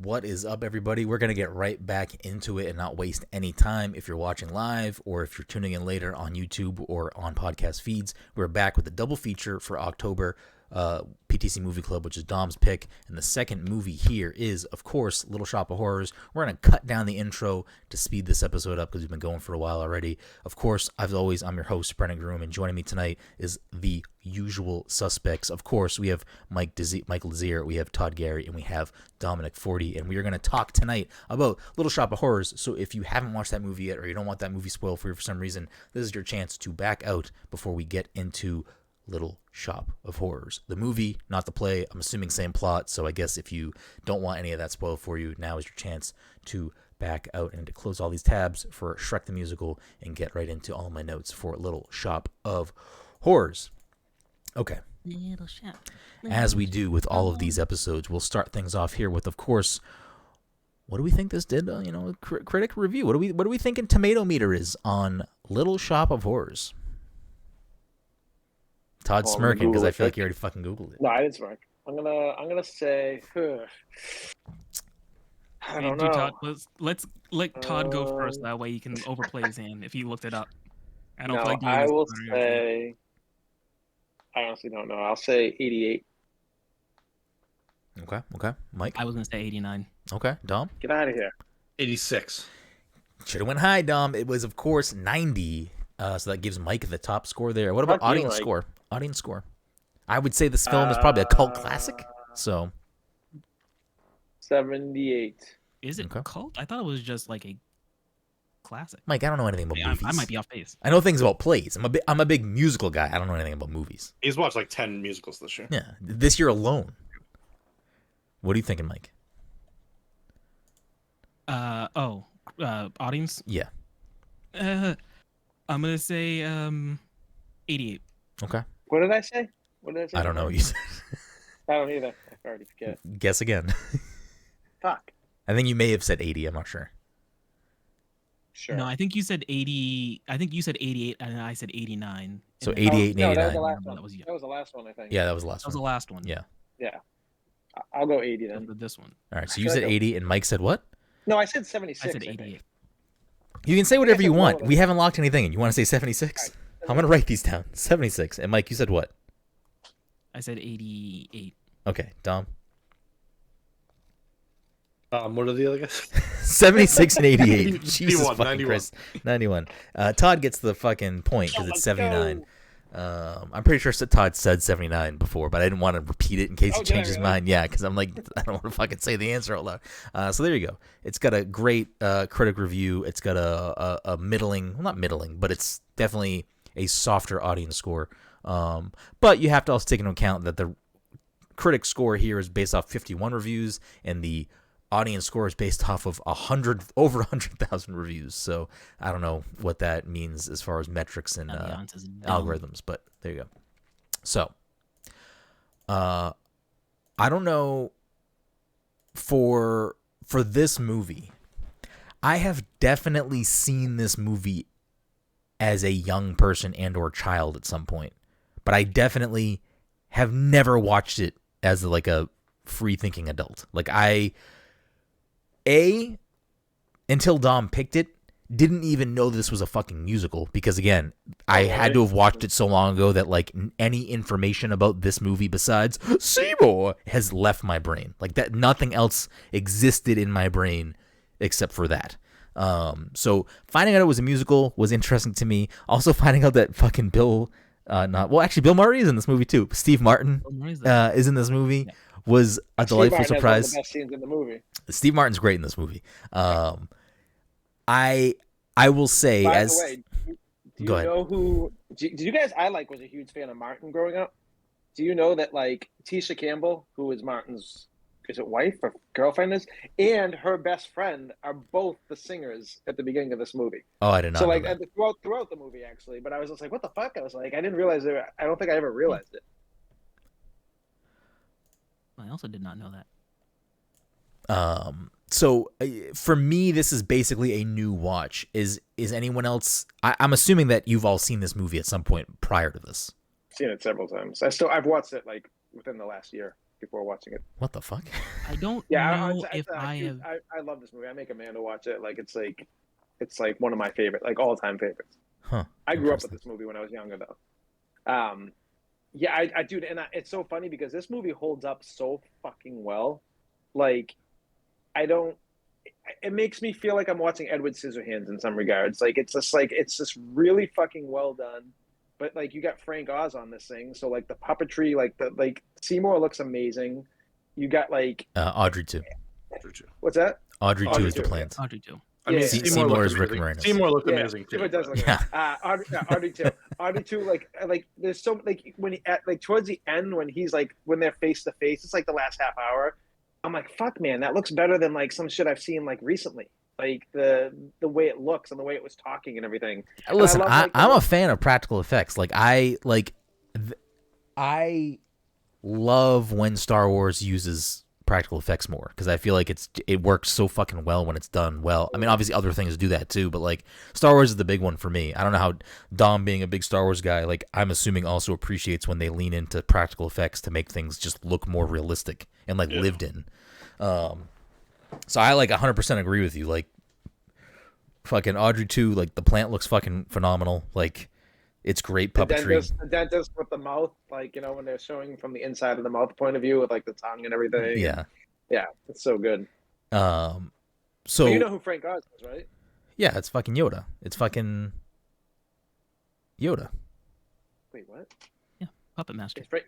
What is up, everybody? We're going to get right back into it and not waste any time. If you're watching live or if you're tuning in later on YouTube or on podcast feeds, we're back with a double feature for October, PTC Movie Club, which is Dom's pick. And the second movie here is, of course, Little Shop of Horrors. We're going to cut down the intro to speed this episode up because we've been going for a while already. Of course, as always, I'm your host, Brenden Groom, and joining me tonight is the usual suspects. Of course, we have Mike Lazier, we have Todd Gary, and we have Dominic Forty, and we are going to talk tonight about Little Shop of Horrors. So if you haven't watched that movie yet, or you don't want that movie spoiled for you for some reason, this is your chance to back out before we get into Little Shop of Horrors. The movie, not the play. I'm assuming same plot, so I guess if you don't want any of that spoiled for you, now is your chance to back out and to close all these tabs for Shrek the Musical and get right into all my notes for Little Shop of Horrors. Okay. Little shop. As we do with all of these episodes, we'll start things off here with, of course, what do we think this did? Critic review. What do we thinking tomato meter is on Little Shop of Horrors? Todd's smirking because I feel like you already fucking Googled it. No, I didn't smirk. I'm gonna say. I don't know. Todd, let's let Todd go first. That way he can overplay his hand if he looked it up. I don't like doing I this will say. I honestly don't know. I'll say 88. Okay. Mike? I was going to say 89. Okay. Dom? Get out of here. 86. Should have went high, Dom. It was, of course, 90. So that gives Mike the top score there. What about audience score? Audience score. I would say this film is probably a cult classic. So 78. Is it cult? I thought it was just like a classic. Mike, I don't know anything about movies. I might be off base. I know things about plays. I'm a big musical guy. I don't know anything about movies. He's watched like 10 musicals this year. Yeah, this year alone. What are you thinking, Mike? Audience? Yeah. I'm gonna say 88. Okay. What did I say? I don't know what you said. I don't either. I already forget. Guess again. Fuck. I think you may have said 80. I'm not sure. Sure. No, I think you said 80. I think you said 88, and I said 89. So 88 and 89. That was the last one. That was the last one, I think. Yeah, that was the last one. That was the last one. Yeah. Yeah. I'll go 80 then. This one. All right, so you said 80, and Mike said what? No, I said 76. I said 88. You can say whatever you want. We haven't locked anything in. You want to say 76? Right. I'm going to write these down. 76. And Mike, you said what? I said 88. Okay, Dom? What are the other guys? 76 and 88. Jesus 91, fucking 91. Christ. 91. Todd gets the fucking point because it's 79. I'm pretty sure Todd said 79 before, but I didn't want to repeat it in case he changed his mind. Yeah, because I'm like, I don't want to fucking say the answer out loud. So there you go. It's got a great critic review. It's got a middling, well, not middling, but it's definitely a softer audience score. But you have to also take into account that the critic score here is based off 51 reviews, and the audience score is based off of over 100,000 reviews. So I don't know what that means as far as metrics and algorithms, but there you go. So I don't know for this movie. I have definitely seen this movie as a young person and or child at some point, but I definitely have never watched it as like a free thinking adult. Like until Dom picked it, didn't even know this was a fucking musical because, again, I had to have watched it so long ago that, like, any information about this movie besides Seymour has left my brain. Like, that nothing else existed in my brain except for that. So finding out it was a musical was interesting to me. Also finding out that fucking Bill Murray is in this movie too. Steve Martin is in this movie. Yeah. Was a delightful surprise. One of the best scenes in the movie. Steve Martin's great in this movie. I will say, by as the way, do you know who? Did you guys? I was a huge fan of Martin growing up. Do you know that Tisha Campbell, who is Martin's wife or girlfriend and her best friend are both the singers at the beginning of this movie. Oh, I did not. So know that. throughout the movie actually, but I was just like, what the fuck? I was like, I didn't realize it. I don't think I ever realized it. I also did not know that. So for me, this is basically a new watch. Is anyone else? I'm assuming that you've all seen this movie at some point prior to this. Seen it several times. I've watched it within the last year. before watching it. What the fuck? I don't Yeah, know if I have. I love this movie. I make Amanda watch it. Like it's like one of my favorite, like all time favorites. Huh. I grew up with this movie when I was younger, though. Yeah, I dude, and it's so funny because this movie holds up so fucking well. Like, it makes me feel like I'm watching Edward Scissorhands in some regards. Like, it's just really fucking well done. But like, you got Frank Oz on this thing, so like the puppetry, like Seymour looks amazing. You got like Audrey too. What's that? Audrey Audrey 2 is the too, plant. Audrey too. I mean, Yeah. Seymour is Rick Moranis. Seymour looked Yeah, amazing too. It does look Yeah. Audrey too. Audrey too. Like there's so like when he at like towards the end when he's like when they're face to face, it's like the last half hour. I'm like, fuck, man, that looks better than like some shit I've seen like recently. Like the way it looks and the way it was talking and everything. Listen, And I love, like, I'm a fan of practical effects. Like I love when Star Wars uses practical effects more because I feel like it works so fucking well when it's done well. I mean, obviously other things do that too, but like Star Wars is the big one for me. I don't know how Dom, being a big Star Wars guy, like I'm assuming also appreciates when they lean into practical effects to make things just look more realistic and like lived in. So I like 100% agree with you. Like fucking Audrey 2, like the plant looks fucking phenomenal. Like it's great puppetry. The dentist with the mouth, like, you know, when they're showing from the inside of the mouth point of view with like the tongue and everything. Yeah. Yeah, it's so good. So But you know who Frank Oz is, right? yeah, it's fucking Yoda. It's fucking Yoda. Wait, what? Yeah, Puppet Master. It's Frank.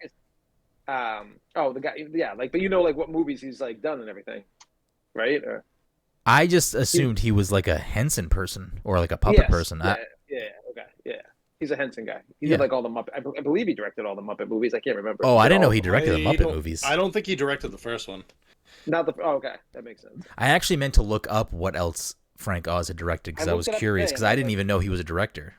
The guy. Yeah, like, but you know, like what movies he's like done and everything, right? Or I just assumed he was like a Henson person or like a puppet person. Yeah. Okay. Yeah. He's a Henson guy. He Yeah. did like all the Muppet. I believe he directed all the Muppet movies. I can't remember. Oh, I didn't know he did. directed the Muppet movies. I don't think he directed the first one. Not the. Oh, okay, that makes sense. I actually meant to look up what else Frank Oz had directed because I was looked it up curious today, because and I I was didn't like- even know he was a director.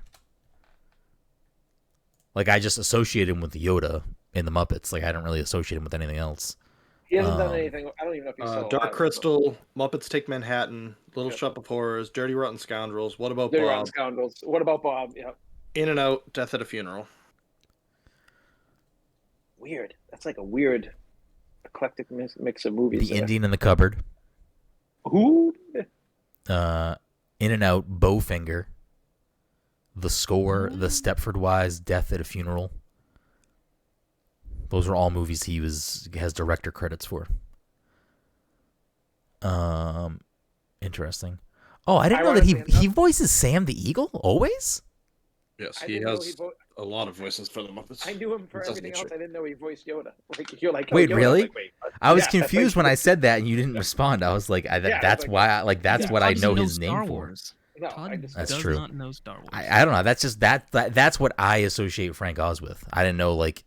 Like I just associated him with Yoda in the Muppets. Like I don't really associate him with anything else. He hasn't done anything. I don't even know if he's still Dark alive, Crystal, Muppets Take Manhattan, Little Yep. Shop of Horrors, Dirty Rotten Scoundrels, What About Dirty Bob, Rotten Scoundrels. What about Bob? Yeah. In and Out, Death at a Funeral. Weird. That's like a weird, eclectic mix of movies. The Indian in the Cupboard, Who? In and Out, Bowfinger, The Score, The Stepford Wives, Death at a Funeral. Those are all movies he has director credits for. Interesting. Oh, I didn't know that he voices Sam the Eagle always. Yes, I he didn't know has a lot of voices for the Muppets. I knew him for It doesn't everything make else. sure. I didn't know he voiced Yoda. Like you're like, Wait, Yoda. really? Like, wait, what? I was Yeah, confused like- when I said that and you didn't respond. I was like, I that's was why I like that's Yeah, what I Todd know doesn't his Star name for. Wars. No, Todd I just That's does true. not know Star Wars. I don't know. That's just that's what I associate Frank Oz with. I didn't know like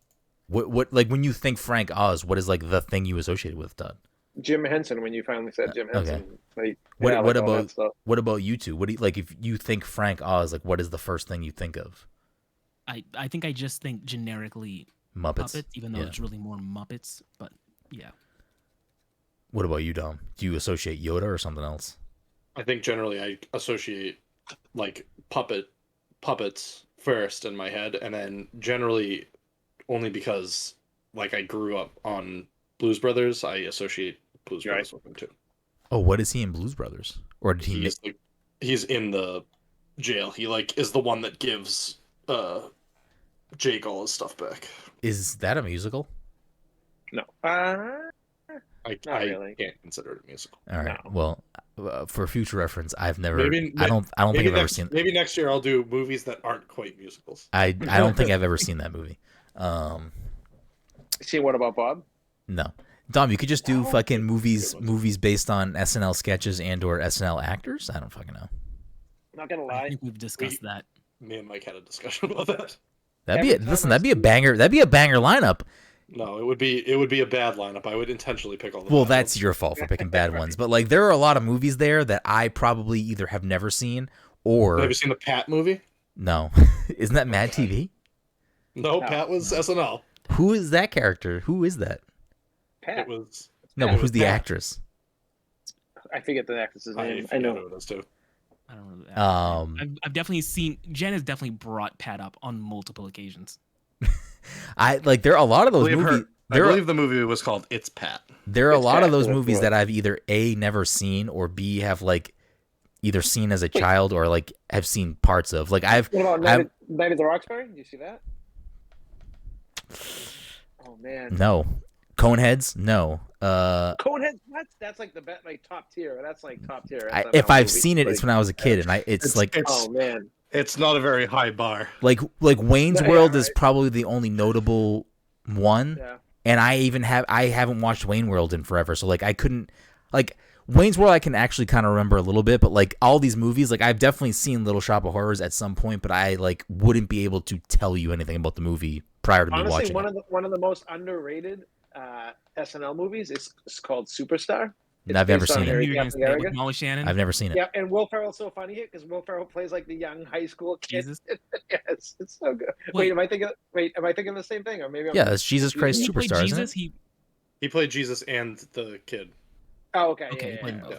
what like when you think Frank Oz, what is like the thing you associate it with, Todd? Jim Henson. When you finally said Jim Henson, like, What yeah, what like all that about stuff. what about you two? What do you like if you think Frank Oz, like what is the first thing you think of? I think I just think generically Muppets. puppets, even though Yeah. it's really more Muppets. But yeah, What about you, Dom? Do you associate Yoda or something else? I think generally I associate like puppets first in my head, and then generally only because like I grew up on Blues Brothers, I associate Blues Right. Brothers with him too. Oh, what is he in Blues Brothers? Or did he? He's in the jail. He like is the one that gives Jake all his stuff back. Is that a musical? No. I really. can't consider it a musical. All right. No. Well, for future reference, I've never. Maybe- I don't think Maybe I've ever next, seen. maybe next year I'll do movies that aren't quite musicals. I don't think I've ever seen that movie. See, what about Bob? No. Dom, you could just do No. fucking movies based on SNL sketches and or SNL actors. I don't fucking know. Not gonna I lie. think we've discussed that. Me and Mike had a discussion about that. Every time I That'd be a banger. That'd be a banger lineup. No, it would be a bad lineup. I would intentionally pick all the Well, bad that's ones. your fault for picking bad ones. But like, there are a lot of movies there that I probably either have never seen or Have you seen the Pat movie? no. Isn't that Mad TV? No, No. Pat was SNL. Who is that character? Who is that? Pat. It was. No, Yeah, but it who's the Pat. actress? I forget the actress's I name. I forget know. who it is too. I don't know. I've definitely seen. Jen has definitely brought Pat up on multiple occasions. I like there are a lot of those I believe movies. I believe the movie was called It's Pat. There are a lot of those Pat, movies that I've either A, never seen, or B, have like either seen as a child or like have seen parts of. Like What about Night of the Roxbury? Did you see that? Oh man. No. Coneheads? No. Coneheads? What? That's like the best, like top tier. That's like top tier. If I've seen it, it's when I was a kid, and it's like oh man, it's not a very high bar. Like Wayne's World right. is probably the only notable one. Yeah. And I haven't watched Wayne World in forever, so like I couldn't like Wayne's World I can actually kind of remember a little bit, but like all these movies, like I've definitely seen Little Shop of Horrors at some point, but I like wouldn't be able to tell you anything about the movie prior to me watching it. One of the most underrated SNL movies is called Superstar. I've never seen You're it. gonna say it with Molly Shannon. I've never seen it. Yeah, and Will Ferrell's so funny here because Will Ferrell plays like the young high school kid. Jesus. Yes, it's so good. Wait, am I thinking of the same thing, or maybe? Yeah, that's Jesus Christ He played Superstar, Jesus. isn't it? He played Jesus and the kid. Oh, okay. Okay, Yeah, yeah. okay.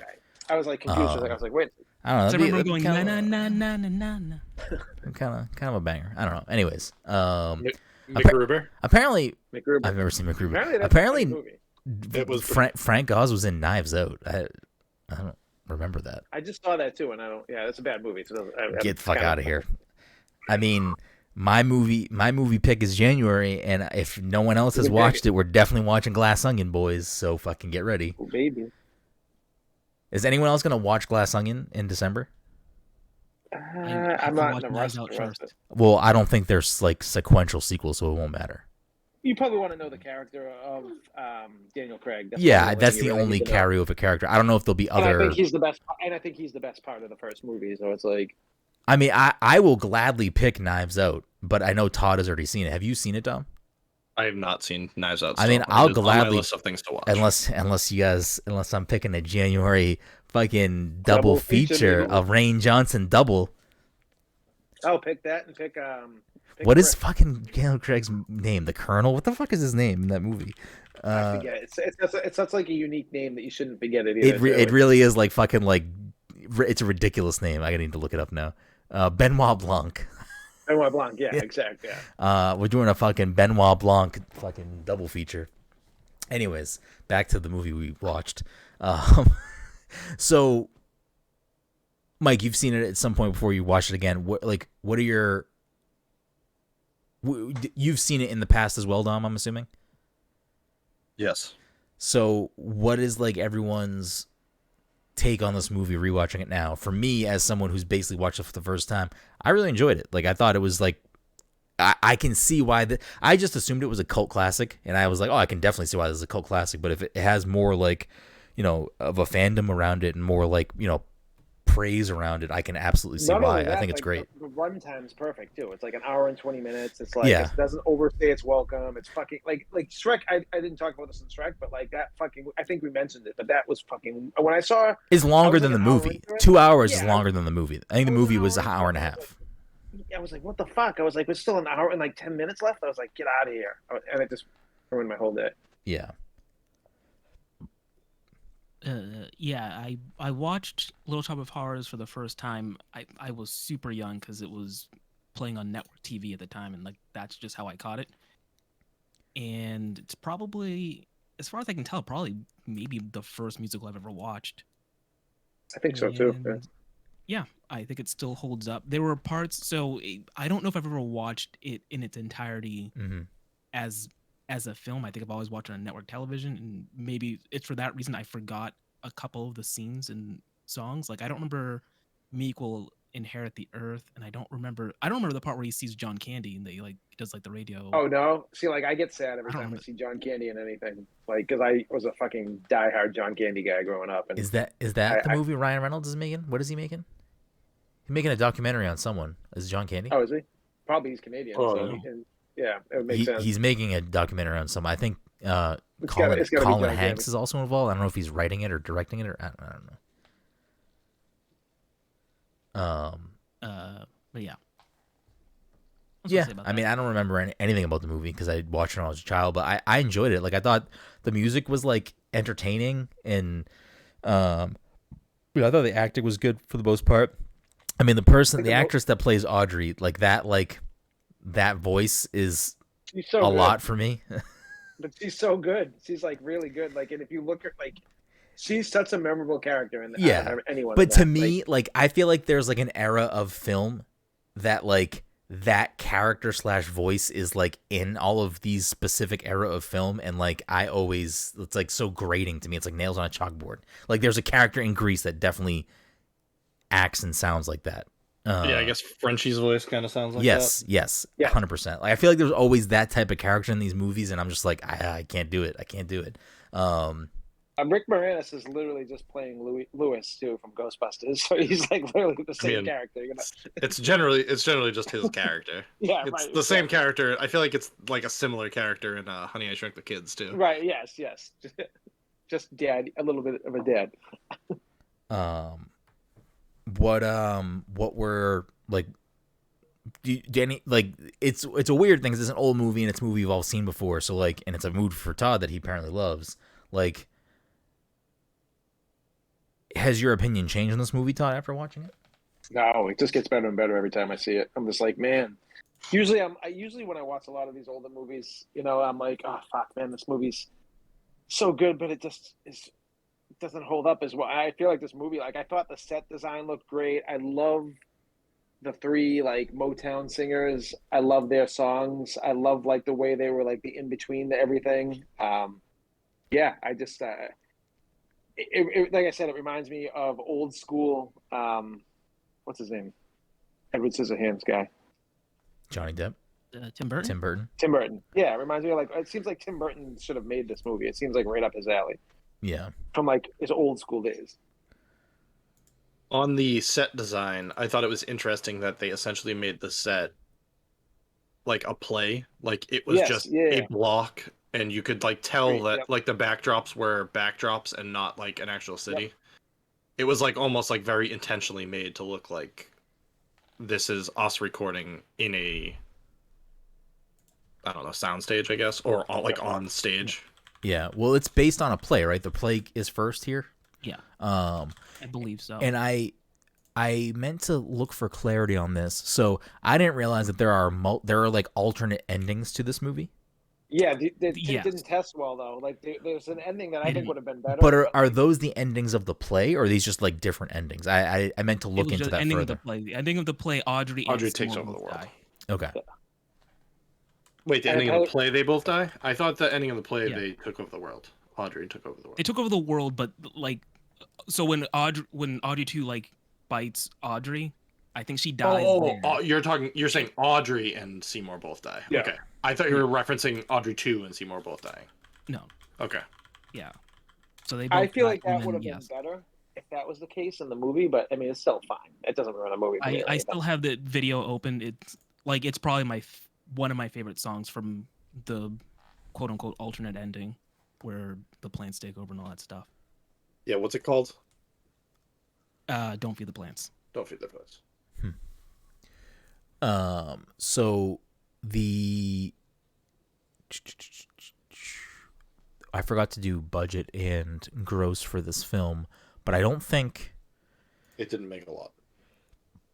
I was like confused. I was like, wait. I don't know. I remember going na na na na na na. Kind of a banger. I don't know. Anyways, McGruber. apparently McGruber. I've never seen McGruber. Apparently, Apparently, that's a movie. It was Frank Oz was in Knives Out. I don't remember that. I just saw that too, and I don't. Yeah, that's a bad movie. So Get the fuck out of here. I mean, my movie pick is January, and if no one else has watched it, we're definitely watching Glass Onion, boys. So fucking get ready. Oh, baby. Is anyone else gonna watch Glass Onion in December? I'm not in a rush. Well, I don't think there's like sequential sequels, so it won't matter. You probably want to know the character of Daniel Craig. That's the only carryover character. I don't know if there'll be other. I think he's the best, and I think he's the best part of the first movie. So it's like, I mean, I will gladly pick Knives Out, but I know Todd has already seen it. Have you seen it, Dom? I have not seen Knives Out. I mean, I'll gladly on my list of things to watch. Unless I'm picking a January fucking double feature of Rain Johnson double. I'll pick that and pick. What is fucking Daniel Craig's name? The Colonel? What the fuck is his name in that movie? I forget. It's such like a unique name that you shouldn't forget it either. It really is like fucking like it's a ridiculous name. I need to look it up now. Benoit Blanc. Benoit Blanc, yeah, exactly. Yeah. We're doing a fucking Benoit Blanc fucking double feature. Anyways, back to the movie we watched. So, Mike, you've seen it at some point before you watched it again. What are your? You've seen it in the past as well, Dom, I'm assuming? Yes. So what is like everyone's take on this movie rewatching it now? For me, as someone who's basically watched it for the first time, I really enjoyed it. Like I thought it was like, I can see why I just assumed it was a cult classic, and I was like, oh, I can definitely see why this is a cult classic. But if it has more like, of a fandom around it and more like, praise around it, I can absolutely see why. I think it's great. The runtime is perfect too. It's like an hour and 20 minutes. It's like it doesn't overstay its welcome. It's fucking like Shrek. I didn't talk about this in Shrek, but like that fucking. I think we mentioned it, but that was fucking. When I saw it's longer than the movie. 2 hours is longer than the movie. I think the movie was an hour and a half. I was like, what the fuck? I was like, there's still an hour and like 10 minutes left. I was like, get out of here, and it just ruined my whole day. Yeah. I watched Little Shop of Horrors for the first time. I was super young because it was playing on network TV at the time, and like that's just how I caught it. And it's probably, as far as I can tell, maybe the first musical I've ever watched. I think so too. Yeah, I think it still holds up. There were parts, so I don't know if I've ever watched it in its entirety as a film. I think I've always watched it on network television, and maybe it's for that reason I forgot a couple of the scenes and songs. Like I don't remember Meek will inherit the earth, and I don't remember the part where he sees John Candy and he does like the radio. Oh no! See, like I get sad every time I see John Candy in anything, like because I was a fucking diehard John Candy guy growing up. And is that the movie Ryan Reynolds is making? What is he making? He's making a documentary on someone. Is John Candy? Oh, is he? Probably he's Canadian. Oh, so yeah, it would make sense. He's making a documentary on someone. I think Colin Hanks is also involved. I don't know if he's writing it or directing it, or I don't know. But yeah. I mean, I don't remember anything about the movie because I watched it when I was a child, but I enjoyed it. Like I thought the music was like entertaining, and I thought the acting was good for the most part. I mean, the actress that plays Audrey, that voice is so a lot for me. but she's so good. She's like really good. Like, and if you look at like, she's such a memorable character in anyone. But to me, like I feel like there's like an era of film that like that character / voice is like in all of these specific era of film, and like it's like so grating to me. It's like nails on a chalkboard. Like there's a character in Grease that definitely acts and sounds like that. I guess Frenchie's voice kind of sounds like yes, that. Yes, 100%. Like I feel like there's always that type of character in these movies, and I'm just like, I can't do it. I can't do it. Rick Moranis is literally just playing Lewis too from Ghostbusters, so he's like literally the same character. You know? It's generally just his character. It's the same character. I feel like it's like a similar character in Honey, I Shrunk the Kids too. Right. Yes. Just dad, a little bit of a dad. What were like? Danny, like it's a weird thing because it's an old movie and it's a movie we've all seen before. So like, and it's a movie for Todd that he apparently loves. Like, has your opinion changed on this movie, Todd, after watching it? No, it just gets better and better every time I see it. I'm just like, man. Usually when I watch a lot of these older movies, you know, I'm like, oh fuck, man, this movie's so good, but it doesn't hold up as well. I feel like this movie, like I thought the set design looked great. I love the 3 like Motown singers. I love their songs. I love like the way they were like the in between to everything. Yeah, I just like I said, it reminds me of old school. What's his name? Edward Scissorhands guy. Johnny Depp. Tim Burton. Tim Burton. Yeah, it reminds me of like, it seems like Tim Burton should have made this movie. It seems like right up his alley. Yeah. From like his old school days. On the set design, I thought it was interesting that they essentially made the set like a play. Like it was just a block, and you could like tell that like the backdrops were backdrops and not like an actual city. Yep. It was like almost like very intentionally made to look like this is us recording in a, I don't know, soundstage, I guess, or like on stage. Yeah, well, it's based on a play, right? The play is first here. Yeah. I believe so. And I meant to look for clarity on this, so I didn't realize that there are like alternate endings to this movie. Yeah, they didn't test well though. Like there's an ending that I think would have been better. But are those the endings of the play, or are these just like different endings? I meant to look into that ending further. Of the play. The ending of the play, Audrey takes over the world. Die. Okay. Yeah. Wait, the ending of the play, they both die? I thought the ending of the play, they took over the world. Audrey took over the world. They took over the world, but like, so when Audrey 2 like bites Audrey, I think she dies. You're saying Audrey and Seymour both die. Yeah. Okay. I thought you were referencing Audrey 2 and Seymour both dying. No. Okay. Yeah. So they both I feel like that would have been better if that was the case in the movie, but I mean it's still fine. It doesn't ruin a movie. I still have the video open. It's probably one of my favorite songs from the quote unquote alternate ending where the plants take over and all that stuff. Yeah, what's it called? Don't Feed the Plants. Don't Feed the Plants. So I forgot to do budget and gross for this film, but I don't think it didn't make a lot.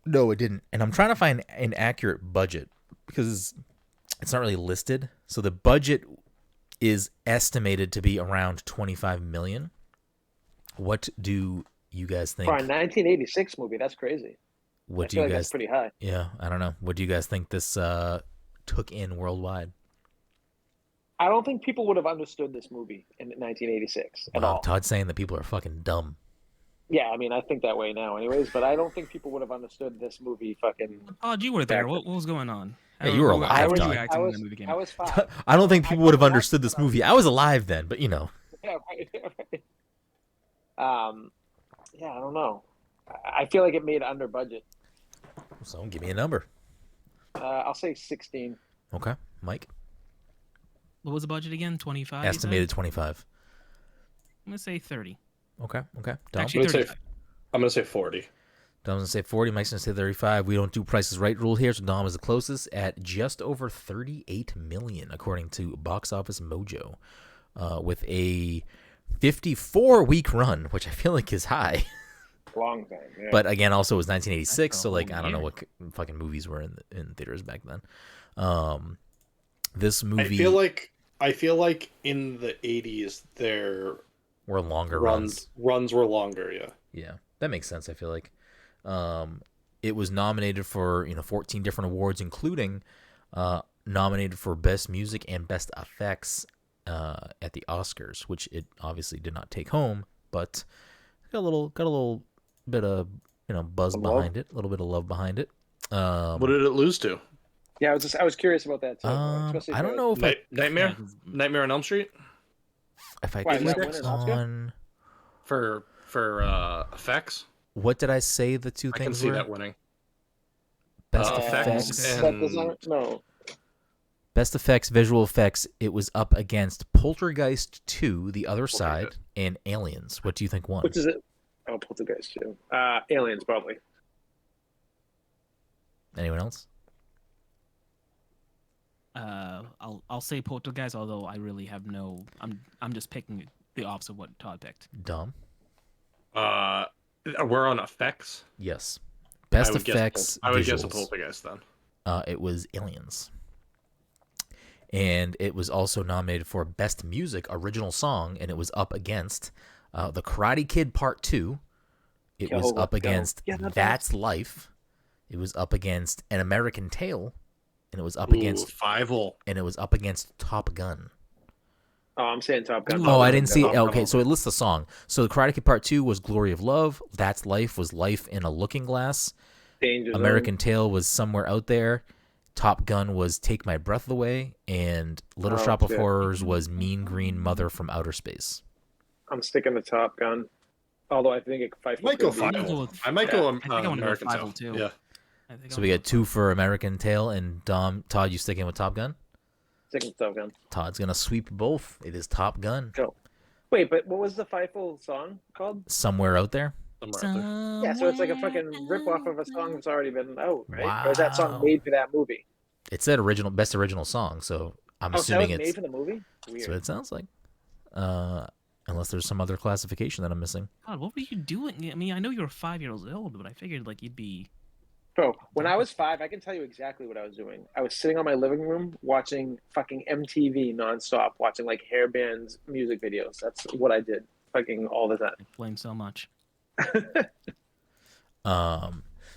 No, it didn't. And I'm trying to find an accurate budget because it's not really listed. So the budget is estimated to be around $25 million. What do you guys think? For a 1986 movie, that's crazy. What do you guys? That's pretty high. Yeah, I don't know. What do you guys think this took in worldwide? I don't think people would have understood this movie in 1986 at all. Todd's saying that people are fucking dumb. Yeah, I mean, I think that way now, anyways. But I don't think people would have understood this movie. Fucking. Todd, you were there. What was going on? Yeah, you were alive, Todd. I was 5. I don't think people would have understood this movie. I was alive then, but you know. Yeah, right. Yeah, I don't know. I feel like it made under budget. So give me a number. I'll say 16. Okay, Mike. What was the budget again? 25. Estimated 25. I'm gonna say 30. Okay. Dom? Actually, I'm gonna say 40. Dom's gonna say 40. Mike's gonna say 35. We don't do Prices Right rule here, so Dom is the closest at just over 38 million, according to Box Office Mojo, with a 54-week run, which I feel like is high. Long time, yeah. But again, also it was 1986, so like I don't know what fucking movies were in theaters back then. This movie, I feel like I feel like in the 80s there were longer runs. Runs were longer, yeah. Yeah, that makes sense. I feel like it was nominated for 14 different awards, including nominated for Best Music and Best Effects at the Oscars, which it obviously did not take home, but got a little bit of buzz behind it, a little bit of love behind it. What did it lose to? Yeah, I was curious about that too. I don't know if Nightmare on Elm Street. If I Why, click did that win an Oscar? on for effects. what did I say the two I things can see were? that winning. Best Effects effects. and No. Best effects, visual effects. It was up against Poltergeist 2, The Other Side, and Aliens. What do you think won? Which is it? Oh, Poltergeist too. Aliens probably. Anyone else? I'll say Poltergeist, although I really have no. I'm just picking the opposite of what Todd picked. Dom? We're on effects. Yes. Best effects. I would visuals. guess a Poltergeist then. It was Aliens. And it was also nominated for Best Music Original Song, and it was up against The Karate Kid Part 2. It was up against That's Life. It was up against An American Tail, and it was up against Fievel. And it was up against Top Gun. Oh, I'm saying Top Gun. Oh, I didn't see it. Okay, so it lists the song. So The Karate Kid Part 2 was Glory of Love. That's Life was Life in a Looking Glass. Danger Zone. American Tail was Somewhere Out There. Top Gun was Take My Breath Away. And Little Shop of Horrors was Mean Green Mother from Outer Space. I'm sticking to Top Gun. Although I think it might go Fievel. I might go American Tail too. Yeah. So we got 2 for American Tail, and Todd, you sticking with Top Gun? Sticking to Top Gun. Todd's gonna sweep both. It is Top Gun. Go. Wait, but what was the Fievel song called? Somewhere Out There. Yeah, so it's like a fucking rip-off of a song that's already been out, right? Wow. Or is that song made for that movie? It said best original song, so I'm assuming so that was it's made for the movie. Weird. That's what it sounds like. Unless there's some other classification that I'm missing. God, what were you doing? I mean, I know you were 5 years old, but I figured like you'd be. Bro, when I was 5, I can tell you exactly what I was doing. I was sitting on my living room watching fucking MTV nonstop, watching like hair bands music videos. That's what I did, fucking all the time. I blame so much.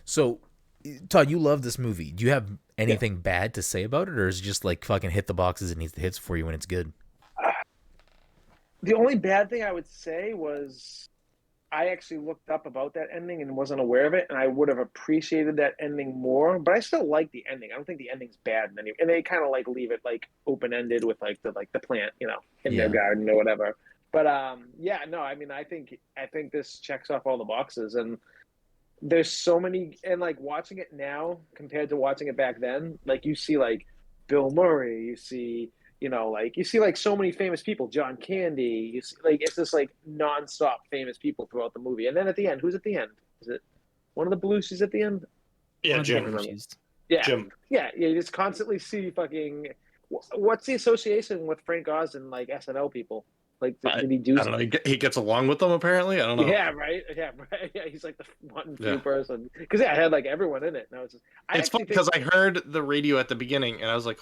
So, Todd, you love this movie. Do you have anything bad to say about it, or is it just like fucking hit the boxes and needs the hits for you when it's good? The only bad thing I would say was I actually looked up about that ending and wasn't aware of it, and I would have appreciated that ending more. But I still like the ending. I don't think the ending's bad, and they kind of like leave it like open ended with like the plant, in their garden or whatever. But yeah, no, I mean, I think this checks off all the boxes, and there's so many, and like watching it now compared to watching it back then, like you see like Bill Murray, you see. You see like so many famous people, John Candy. You see, like it's just like nonstop famous people throughout the movie, and then at the end, who's at the end? Is it one of the Belushi's at the end? Yeah, Jim. Yeah, Jim. Yeah. You just constantly see fucking. What's the association with Frank Oz and like SNL people? Like, did he do? I don't know. He gets along with them apparently. I don't know. Yeah, right. Yeah, right. Yeah, he's like the one few person because I had like everyone in it. And it's funny because I heard the radio at the beginning and I was like,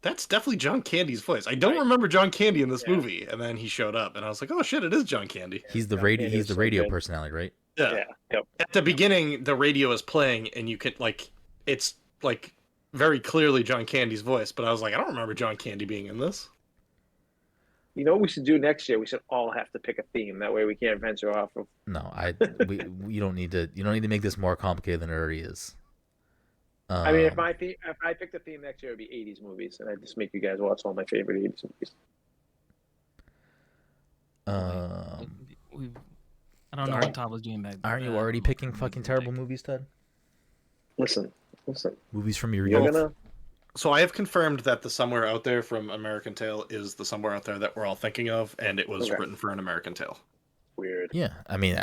that's definitely John Candy's voice. I don't remember John Candy in this movie, and then he showed up, and I was like, "Oh shit, it is John Candy." He's the radio. He's the radio personality, right? Yeah. Yep. At the beginning, the radio is playing, and you could it's like very clearly John Candy's voice. But I was like, I don't remember John Candy being in this. You know what we should do next year? We should all have to pick a theme. That way, we can't venture off of. No, you don't need to. You don't need to make this more complicated than it already is. I mean, if I picked a theme next year, it would be 80s movies, and I'd just make you guys watch all my favorite 80s movies. I don't know what Todd was doing back then. Aren't you already picking fucking terrible movies, Todd? Listen. Movies from your youth. So I have confirmed that the Somewhere Out There from American Tail is the Somewhere Out There that we're all thinking of, and it was written for An American Tail. Weird. Yeah, I mean,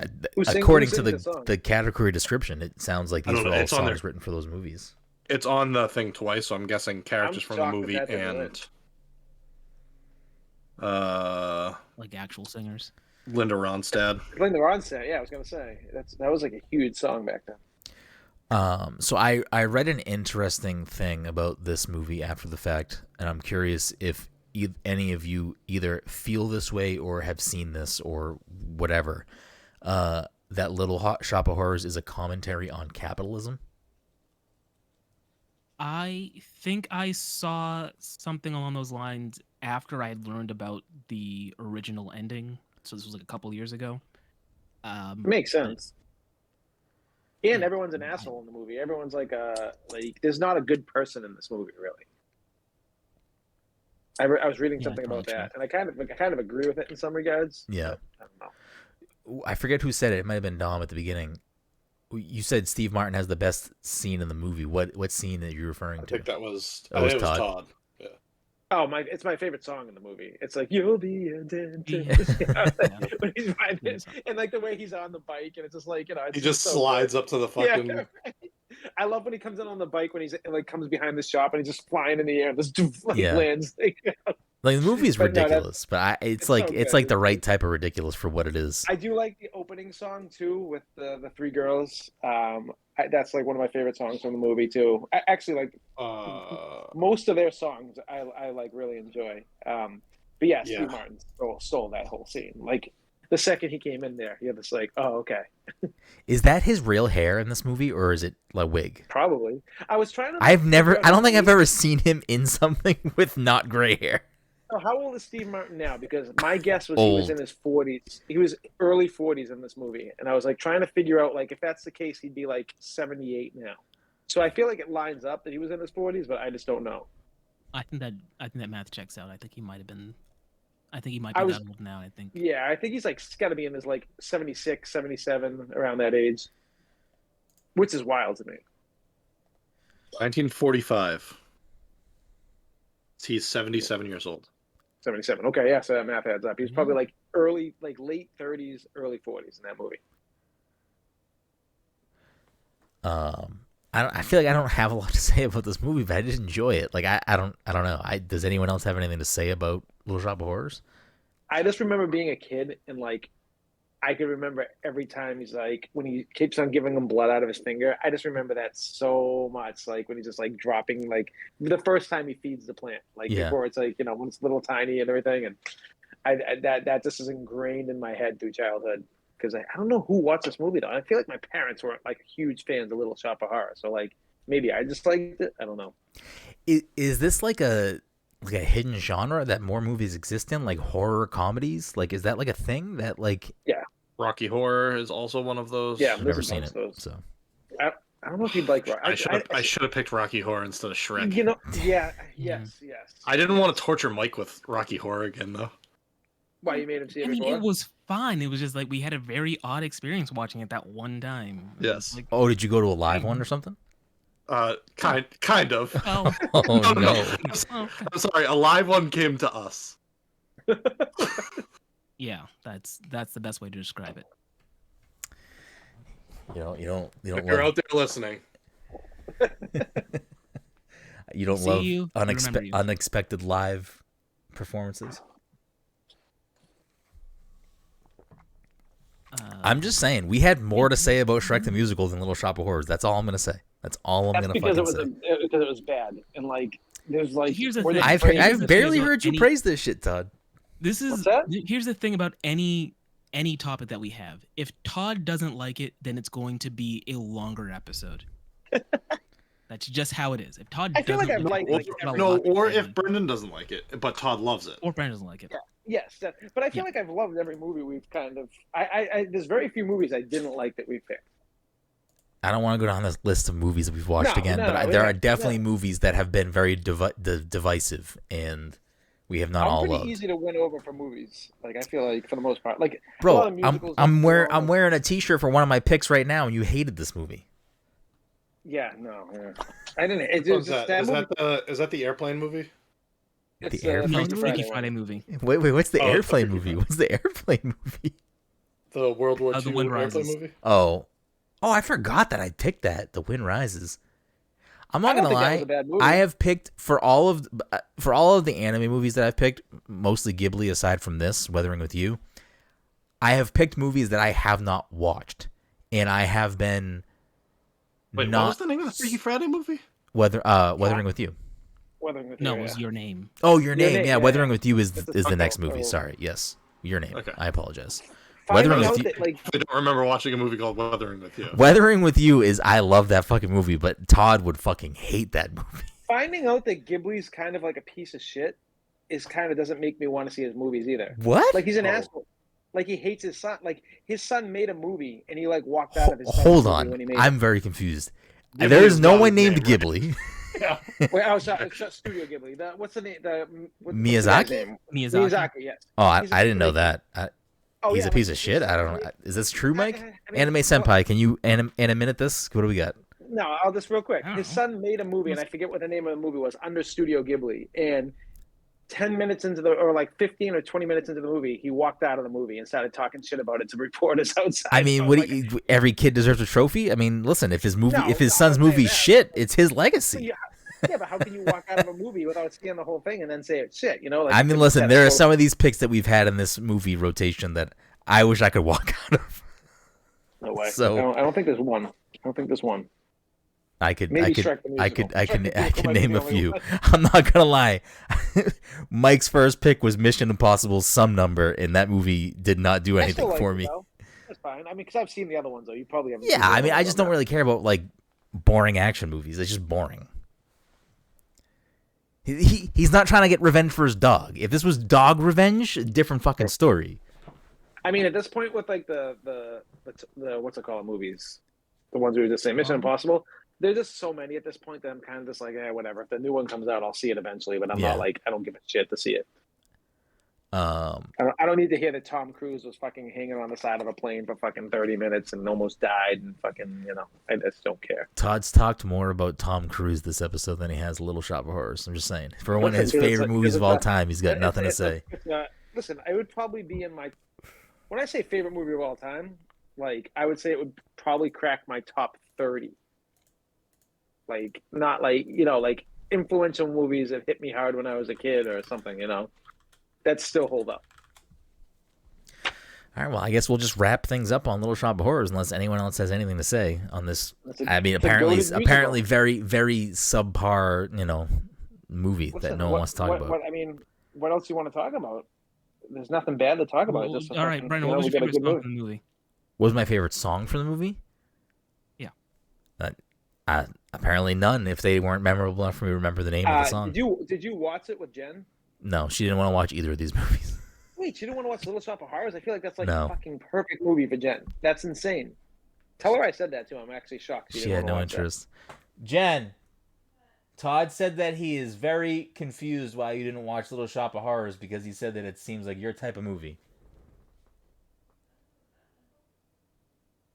according to the category description, it sounds like these are all songs written for those movies. It's on the thing twice, so I'm guessing characters from the movie and like actual singers. Linda Ronstadt. Linda Ronstadt, yeah, I was gonna say that was like a huge song back then. So I read an interesting thing about this movie after the fact, and I'm curious if any of you either feel this way or have seen this or whatever, that Little Shop of Horrors is a commentary on capitalism? I think I saw something along those lines after I had learned about the original ending. So this was like a couple years ago. Makes sense. And everyone's an asshole in the movie. Everyone's like there's not a good person in this movie, really. I was reading something about that, and I kind of agree with it in some regards. Yeah. I don't know. I forget who said it. It might have been Dom at the beginning. You said Steve Martin has the best scene in the movie. What scene are you referring to? I think it was Todd. Yeah. Oh, it's my favorite song in the movie. It's like, you'll be a dentist. When he's riding, and like the way he's on the bike, and it's just like, it's he just slides up to the fucking. Yeah. I love when he comes in on the bike when he's like comes behind the shop and he's just flying in the air and just lands. Like the movie is ridiculous, but it's like so the right type of ridiculous for what it is. I do like the opening song too with the three girls. That's like one of my favorite songs from the movie too. I actually like most of their songs. I like really enjoy. But yeah, Steve Martin stole that whole scene. Like the second he came in there, you're just like, oh, okay. Is that his real hair in this movie, or is it a wig? Probably. I was trying to. I don't think I've ever seen him in something with not gray hair. So how old is Steve Martin now? Because my guess was he was in his 40s. He was early 40s in this movie, and I was like trying to figure out like if that's the case, he'd be like 78 now. So I feel like it lines up that he was in his 40s, but I just don't know. I think that math checks out. I think he might have been. I think he might be that old now. I think. Yeah, I think he's like got to be in his like 76, 77, around that age, which is wild to me. 1945. He's 77 years old. 77. Okay, yeah, so that math adds up. He was probably like late 30s, early 40s in that movie. I feel like I don't have a lot to say about this movie, but I just enjoy it. Like I don't know. Does anyone else have anything to say about Little Shop of Horrors? I just remember being a kid and like I could remember every time he's like when he keeps on giving him blood out of his finger. I just remember that so much. Like when he's just like dropping like the first time he feeds the plant, like before it's like when it's little tiny and everything, and that just is ingrained in my head through childhood. Because I don't know who watched this movie though. I feel like my parents weren't like huge fans of Little Shop of Horror, so like maybe I just liked it. I don't know. Is this like a hidden genre that more movies exist in, like horror comedies? Like is that like a thing that like? Yeah, Rocky Horror is also one of those. Yeah, I've never seen it. So I don't know if you'd like. I should have picked Rocky Horror instead of Shrek. Yes. I didn't want to torture Mike with Rocky Horror again though. Why you made him see it before? I mean, it was fun. It was just like we had a very odd experience watching it that one time. Yes. Like, did you go to a live one or something? Kind of. Oh, no. I'm sorry. A live one came to us. Yeah, that's the best way to describe it. You don't. If you're out there listening. You don't love unexpected live performances. I'm just saying, we had more to say about Shrek the Musical than Little Shop of Horrors. That's all I'm going to say. That's all I'm going to fucking say. Because it was bad. And, like, there's, like... Here's the thing. I've barely heard you praise this shit, Todd. Here's the thing about any topic that we have. If Todd doesn't like it, then it's going to be a longer episode. That's just how it is. If Todd I feel like I've liked like if Brenden doesn't like it, but Todd loves it. Or Brenden doesn't like it. Yeah. Yes, but I feel like I've loved every movie we've kind of. There's very few movies I didn't like that we picked. I don't want to go down this list of movies that we've watched but there are definitely movies that have been very divisive, and we have not all loved. I'm pretty easy to win over for movies. Like I feel like for the most part, like bro, I'm wearing a T-shirt for one of my picks right now, and you hated this movie. Yeah, no, I didn't. Is that the airplane movie? It's the airplane Freaky Friday movie. Wait, what's the airplane movie? What's the airplane movie? The World War II The Wind airplane Rises. movie? Oh, I forgot that I picked that. The Wind Rises. I'm not gonna lie. I have picked for all of the anime movies that I've picked, mostly Ghibli aside from this, Weathering with You. I have picked movies that I have not watched, and I have been. Wait, what was the name of the Freaky Friday movie? Weathering with You. Weathering with No, You. it was Your Name. Oh, Your Name. Name, Yeah, yeah, Weathering yeah. with You is That's the the next subtitle. movie. Sorry. Yes. Your Name. Okay. I apologize. Finding Weathering out with You. that, like, I don't remember watching a movie called Weathering with You. Weathering with You is I love that fucking movie, but Todd would fucking hate that movie. finding out that Ghibli's kind of like a piece of shit is kind of doesn't make me want to see his movies either. What? Like, he's an Oh. asshole. Like, he hates his son. Like, his son made a movie and he like walked out of his son's Hold movie on. when he made I'm it. very confused. Ghibli There is is no not one his named name, right? Ghibli. Yeah. Wait, oh, sorry, Studio Ghibli. What's the name? What's the Miyazaki? guy's name? Miyazaki. Miyazaki, yes. Oh, I He's a didn't know piece of- that. Oh, He's yeah, a piece like, of shit. I don't know. Is this true, Mike? I mean, Anime Senpai, can you minute this? What do we got? No, I'll just real quick. I don't His know. son made a movie, and I forget what the name of the movie was, under Studio Ghibli. And 10 minutes into or like 15 or 20 minutes into the movie, he walked out of the movie and started talking shit about it to reporters outside. I mean, was like, every kid deserves a trophy. I mean, listen, if his No, son's I'm saying movie's that. shit, it's his legacy. yeah, but how can you walk out of a movie without seeing the whole thing and then say it's shit? You know, like, I mean, listen, there are some of these picks that we've had in this movie rotation that I wish I could walk out of. No way. So- I don't think there's one. I could Maybe Shrek the Musical. I Shrek the can Musical might be name the a only few. one. I'm not gonna lie. Mike's first pick was Mission Impossible some number, and that movie did not do I anything still like for it, me. though. That's fine. I mean, because I've seen the other ones, though. You probably haven't. Yeah, seen the I other mean, I ones just on don't really care about like boring action movies. It's just boring. He's not trying to get revenge for his dog. If this was dog revenge, different fucking story. I mean, at this point, with like the what's it called movies, the ones we were just saying, Mission Impossible. There's just so many at this point that I'm kind of just like, whatever. If the new one comes out, I'll see it eventually. But I'm Yeah. not like, I don't give a shit to see it. Um, I don't need to hear that Tom Cruise was fucking hanging on the side of a plane for fucking 30 minutes and almost died and fucking, I just don't care. Todd's talked more about Tom Cruise this episode than he has Little Shop of Horrors. I'm just saying. For one of his Listen, it's favorite like- movies of it's all not- time, he's got nothing to say. Listen, I would probably be in my, when I say favorite movie of all time, like, I would say it would probably crack my top 30. Like, not like, like influential movies that hit me hard when I was a kid or something, that still hold up. All right, well, I guess we'll just wrap things up on Little Shop of Horrors unless anyone else has anything to say on this. I mean, apparently very, very subpar, movie that no one wants to talk about. I mean, what else do you want to talk about? There's nothing bad to talk about. Well, Just all right, Brenden, what was your favorite song from the movie? What was my favorite song from the movie? Yeah. Apparently none, if they weren't memorable enough for me to remember the name of the song. Did you watch it with Jen? No, she didn't want to watch either of these movies. Wait, you didn't want to watch Little Shop of Horrors? I feel like that's like No. a fucking perfect movie for Jen. That's insane. Tell her I said that too. I'm actually shocked. She had no interest. Jen, Todd said that he is very confused why you didn't watch Little Shop of Horrors because he said that it seems like your type of movie.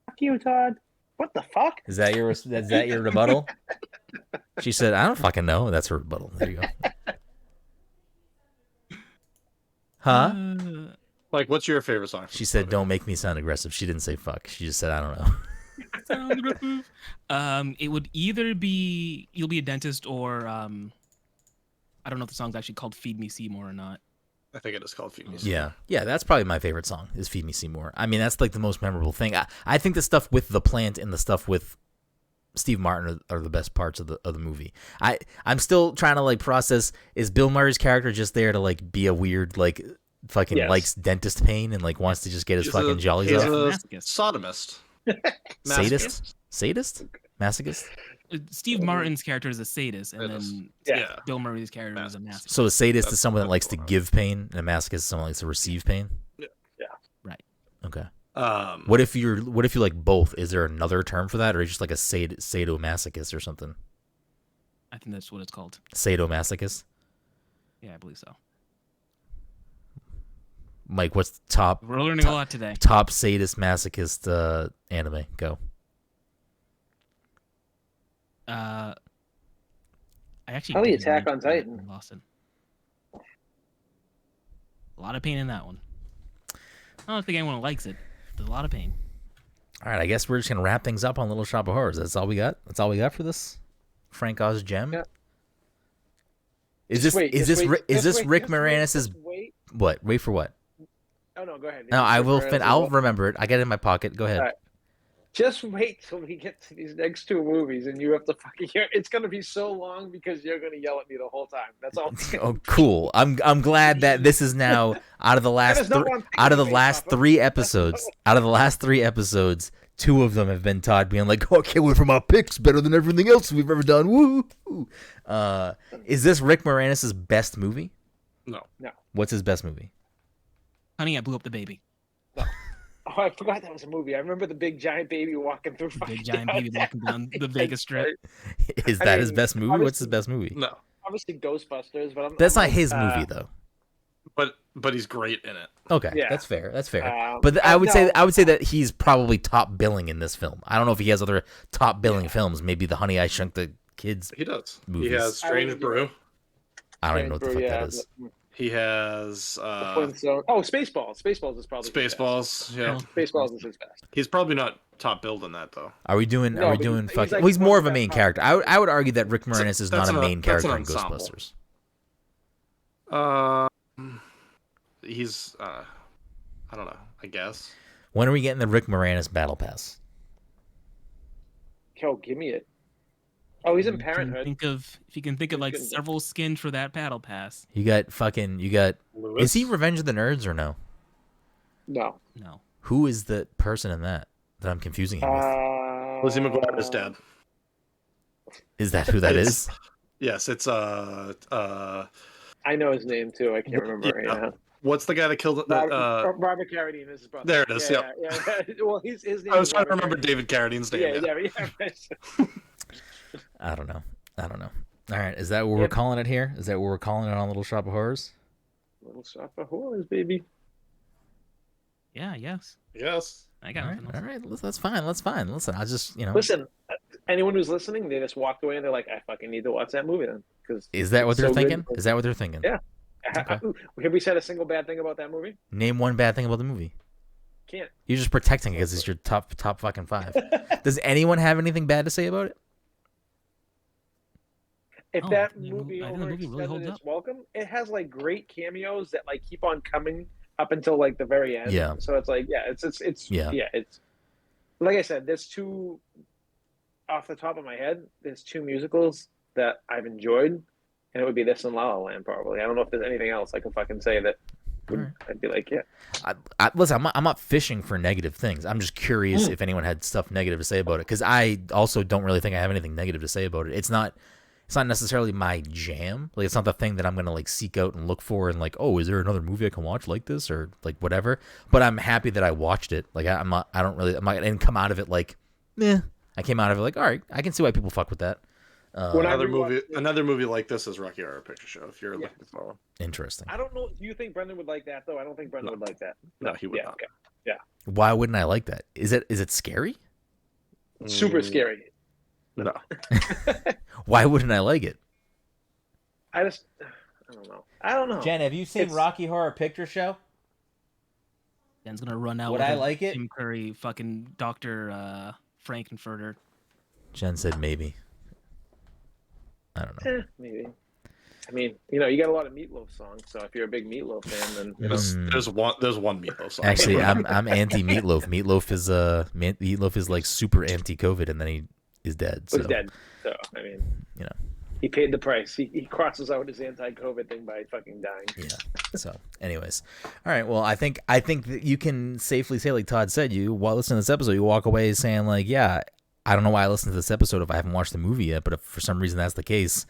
Fuck you, Todd. What the fuck? Is that your rebuttal? She said, I don't fucking know. That's her rebuttal. There you go. Huh? Like, what's your favorite song? She said, don't make me sound aggressive. She didn't say fuck. She just said, I don't know. It would either be You'll Be a Dentist or I don't know if the song's actually called Feed Me Seymour or not. I think it is called Feed Me Seymour. Yeah, that's probably my favorite song is Feed Me Seymour. I mean, that's like the most memorable thing. I think the stuff with the plant and the stuff with Steve Martin are the best parts of the movie. I'm still trying to like process, is Bill Murray's character just there to like be a weird like fucking likes dentist pain and like wants to just get his fucking jollies He's off? a sodomist. Sadist? Masochist? Steve Martin's character is a sadist, and then Yeah. Bill Murray's character is a masochist. So a sadist is someone that likes to give pain, and a masochist is someone that likes to receive pain. Yeah. Right. Okay. Um, What if you like both? Is there another term for that, or just like a sadomasochist or something? I think that's what it's called. Sadomasochist. Yeah, I believe so. Mike, what's the top? We're learning a lot today. Top sadist masochist anime? Go. I actually Probably didn't Attack read on that Titan. in Boston. A lot of pain in that one. I don't think anyone likes it. There's a lot of pain. All right, I guess we're just gonna wrap things up on Little Shop of Horrors. That's all we got. That's all we got for this Frank Oz gem. Yeah. Is this Rick Moranis's what? Wait for what? Oh no, go ahead. No, I will. I'll remember it. I got it in my pocket. Go ahead. All right. Just wait till we get to these next two movies, and you have to fucking hear. It's gonna be so long because you're gonna yell at me the whole time. That's all. Oh, cool. I'm glad that this is now out of the last three episodes. Out of the last 3 episodes, 2 of them have been Todd being like, "Oh, I can't wait for my picks. Better than everything else we've ever done." Woo! Is this Rick Moranis' best movie? No. What's his best movie? Honey, I Blew Up the Baby. No. Oh, I forgot that was a movie. I remember the big giant baby walking through. Big giant baby walking down the Vegas Strip. Is that his best movie? What's his best movie? No. Obviously Ghostbusters, but that's not his movie though. But he's great in it. Okay, yeah. That's fair. But I would say that he's probably top billing in this film. I don't know if he has other top billing films. Maybe the Honey I Shrunk the Kids. He does. Movies. He has Strange Brew. I don't even know what the fuck that is. He has Spaceballs. Spaceballs is probably Spaceballs. Yeah, Spaceballs is his best. He's probably not top billed in that though. Are we doing fucking? He's more of a main character. I would argue that Rick Moranis is not a main character in Ghostbusters. He's I don't know. I guess. When are we getting the Rick Moranis battle pass? Yo, give me it. Oh, he's in Parenthood. If you can think of like several skins for that battle pass. You got. Lewis? Is he Revenge of the Nerds or no? No. Who is the person in that I'm confusing him with? Lizzie McGuire is dead. Is that who that is? Yes, it's I know his name too. I can't remember right now. What's the guy that killed Robert Carradine is his brother. There it is. Yeah. Well, his name. I was trying to remember David Carradine's name. Yeah. I don't know. All right, is that what we're calling it here? Is that what we're calling it on Little Shop of Horrors? Little Shop of Horrors, baby. Yeah. Yes. I got all right. That's fine. Listen, I just Listen. Anyone who's listening, they just walked away and they're like, "I fucking need to watch that movie then." Because is that what they're thinking? Is that what they're thinking? Yeah. Okay. Have we said a single bad thing about that movie? Name one bad thing about the movie. Can't. You're just protecting it because it's your top fucking 5. Does anyone have anything bad to say about it? If that movie overextended its welcome, it has like great cameos that like keep on coming up until like the very end. Yeah. So it's like it's like I said, there's 2 off the top of my head. There's 2 musicals that I've enjoyed, and it would be this and La La Land probably. I don't know if there's anything else I can fucking say that I'd be like, yeah. Listen, I'm not fishing for negative things. I'm just curious if anyone had stuff negative to say about it, because I also don't really think I have anything negative to say about it. It's not necessarily my jam. Like, it's not the thing that I'm gonna like seek out and look for and like, oh, is there another movie I can watch like this or like whatever. But I'm happy that I watched it. Like, I didn't come out of it like, meh. I came out of it like, all right, I can see why people fuck with that. Another movie like this is Rocky Horror Picture Show. If you're looking for one. Interesting. I don't know. Do you think Brenden would like that though? I don't think Brenden would like that. No, he would not. Okay. Yeah. Why wouldn't I like that? Is it scary? Super scary. No. Why wouldn't I like it? I don't know. Jen, have you seen Rocky Horror Picture Show? Jen's gonna run out. Would I like it? Tim Curry, fucking Dr. Frankenfurter. Jen said maybe. I don't know. Maybe. I mean, you got a lot of Meatloaf songs, so if you're a big Meatloaf fan, then there's one Meatloaf song. Actually, I'm anti Meatloaf. Meatloaf is like super anti COVID, and then he is dead. So. He's dead. So I mean, he paid the price. He crosses out his anti-COVID thing by fucking dying. Yeah. So, anyways, all right. Well, I think that you can safely say, like Todd said, while listening to this episode, you walk away saying like, yeah, I don't know why I listened to this episode if I haven't watched the movie yet, but if for some reason that's the case,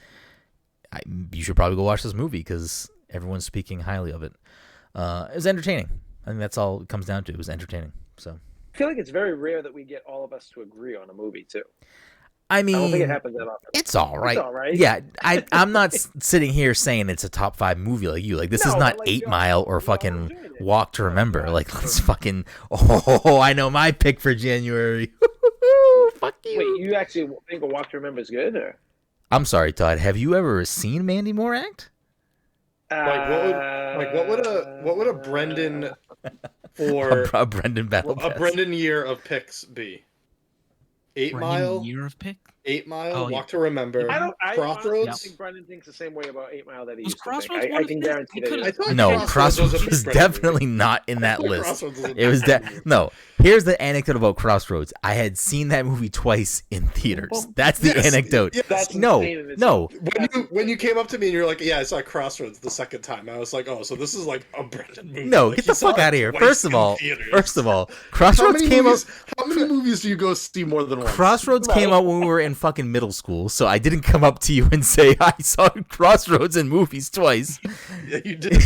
you should probably go watch this movie because everyone's speaking highly of it. It was entertaining. I think that's all it comes down to. It was entertaining. So I feel like it's very rare that we get all of us to agree on a movie too. I mean, I don't think it happens that often. It's all right. It's all right. Yeah, I'm not sitting here saying it's a top 5 movie like you. Like, this is not 8 Mile or fucking Walk to Remember. Like, let's fucking. Oh, I know my pick for January. Fuck you. Wait, you actually think a Walk to Remember is good, or? I'm sorry, Todd. Have you ever seen Mandy Moore act? What would a Brenden or a Brenden battle a Brenden year of picks be? 8 Brenden, Mile, year of pick. 8 Mile, Oh, yeah. Walk to Remember, I honestly Crossroads. think Brenden thinks the same way about 8 Mile that he Was used to think. Crossroads I one of can his? guarantee He that. could've- It is. I thought No, Crossroads Crossroads was a Brenden definitely movie. not in that I thought list. Crossroads was a It was Brenden movie. no. Here's the anecdote about Crossroads. I had seen that movie twice in theaters. That's the Yes, anecdote. yes. That's No, insane in no. itself. When you came up to me and you're like, yeah, I saw Crossroads the second time, I was like, oh, so this is like a Brenden movie. No, Like, get he the saw fuck it out of here. twice First in of all, theaters. Crossroads came out. How many movies do you go see more than once? Crossroads came out when we were in fucking middle school, so I didn't come up to you and say I saw Crossroads in movies twice. Yeah, you did.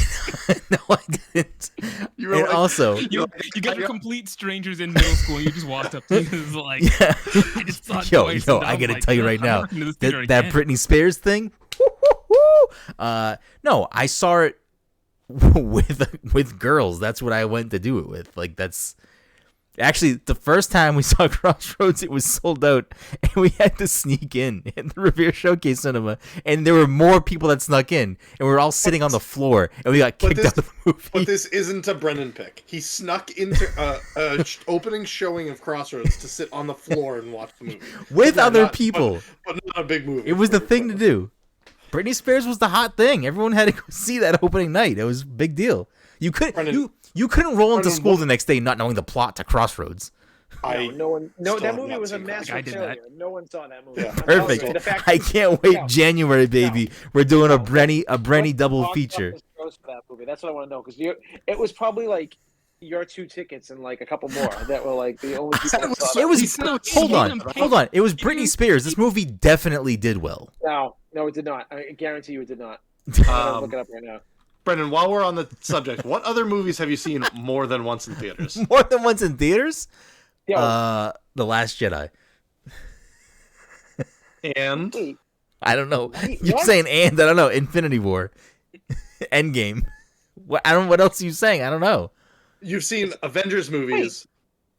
No, I didn't. You were And like, also, You guys are complete strangers in middle school. And you just walked up to me and was like, yeah. I just saw it Yo, twice, yo, and I I'm gotta like, tell you "Ugh, right I'm now, never coming to this theater that again." Britney Spears thing. Woo, woo, woo. No, I saw it with girls. That's what I went to do it with. Like that's actually the first time we saw Crossroads. It was sold out, and we had to sneak in at the Revere Showcase Cinema, and there were more people that snuck in, and we were all sitting on the floor, and we got kicked out of the movie. But this isn't a Brenden pick. He snuck into opening showing of Crossroads to sit on the floor and watch the movie with Yeah, other not- people. but not a big movie. It was the thing to do. Britney Spears was the hot thing. Everyone had to go see that opening night. It was a big deal. You couldn't Brendan- you couldn't roll into Brendan, school what- the next day not knowing the plot to Crossroads. No, still that have movie not was a seen massive I did that. failure. No one saw that movie. Yeah. I'm telling you, Perfect. the fact I can't wait. No. January, baby. We're doing a Brenny double box feature. office gross for that movie? That's what I want to know because it was probably like your 2 tickets and like a couple more that were like the only people that saw that. It was He said it was hold on. Kingdom Hold on. It was Britney Spears. This movie definitely did well. No, it did not. I guarantee you it did not. I'm gonna look it up right now. Brendan, while we're on the subject, what other movies have you seen more than once in theaters? More than once in theaters? Yo, The Last Jedi. And wait, I don't know. Wait, You're what? saying and I don't know. Infinity War. Endgame. What else are you saying? I don't know. you've seen Avengers movies,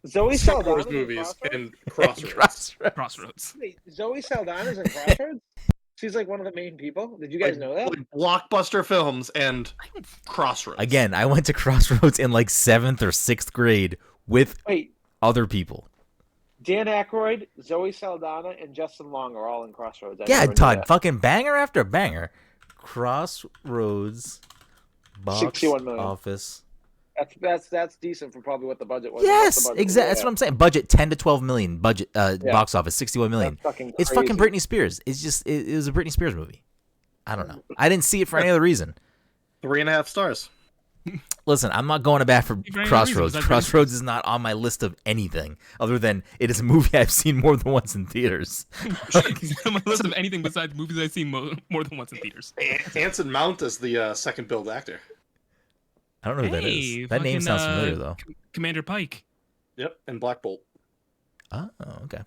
Zoe Star Saldana's Wars in movies, Crossroads? and Crossroads. Crossroads. Wait, Zoe Saldana's in Crossroads? She's like one of the main people. Did you guys know that? Like blockbuster films and Crossroads. Again, I went to Crossroads in like 7th or 6th grade with Wait, other people. Dan Aykroyd, Zoe Saldana, and Justin Long are all in Crossroads. I Yeah, never knew Todd, that. fucking banger after banger. Crossroads box 61 million. office. That's decent for probably what the budget was. Yes, exactly. That's what I'm saying. Budget 10 to 12 million. Budget box office 61 million. That's fucking It's crazy. fucking Britney Spears. It's just it was a Britney Spears movie. I don't know. I didn't see it for any other reason. 3.5 stars. Listen, I'm not going to bat for For any Crossroads. reason, Crossroads is not on my list of anything other than it is a movie I've seen more than once in theaters. On my list of anything besides movies I've seen more than once in theaters. Anson Mount is the second billed actor. I don't know who that Hey, is. That name fucking, sounds familiar though. Commander Pike. Yep, and Black Bolt. Oh, okay.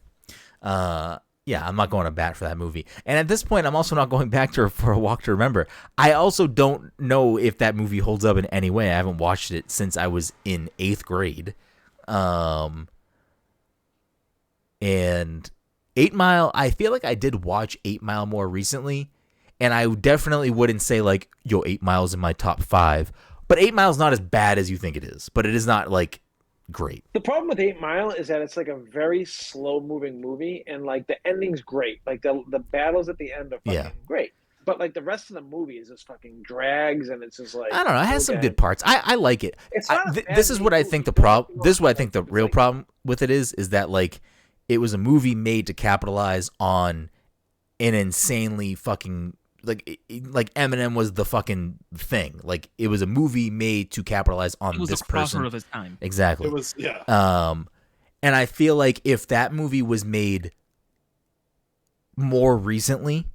Yeah, I'm not going to bat for that movie. And at this point, I'm also not going back to for A Walk to Remember. I also don't know if that movie holds up in any way. I haven't watched it since I was in 8th grade. And 8 Mile, I feel like I did watch 8 Mile more recently. And I definitely wouldn't say like, yo, 8 Mile's in my top 5. But 8 Mile's not as bad as you think it is. But it is not like great. The problem with 8 Mile is that it's like a very slow moving movie, and like the ending's great. Like the battles at the end are fucking great. But like the rest of the movie is just fucking drags, and it's just like I don't know. It has some okay. good parts. I like it. It's not a bad This is what I movie. think the Don't problem. get me wrong. This is what I think the It's real like- problem with it is that like it was a movie made to capitalize on an insanely fucking like Eminem was the fucking thing. Like it was a movie made to capitalize on It was this a crossover person. of his time. Exactly. It was, yeah. And I feel like if that movie was made more recently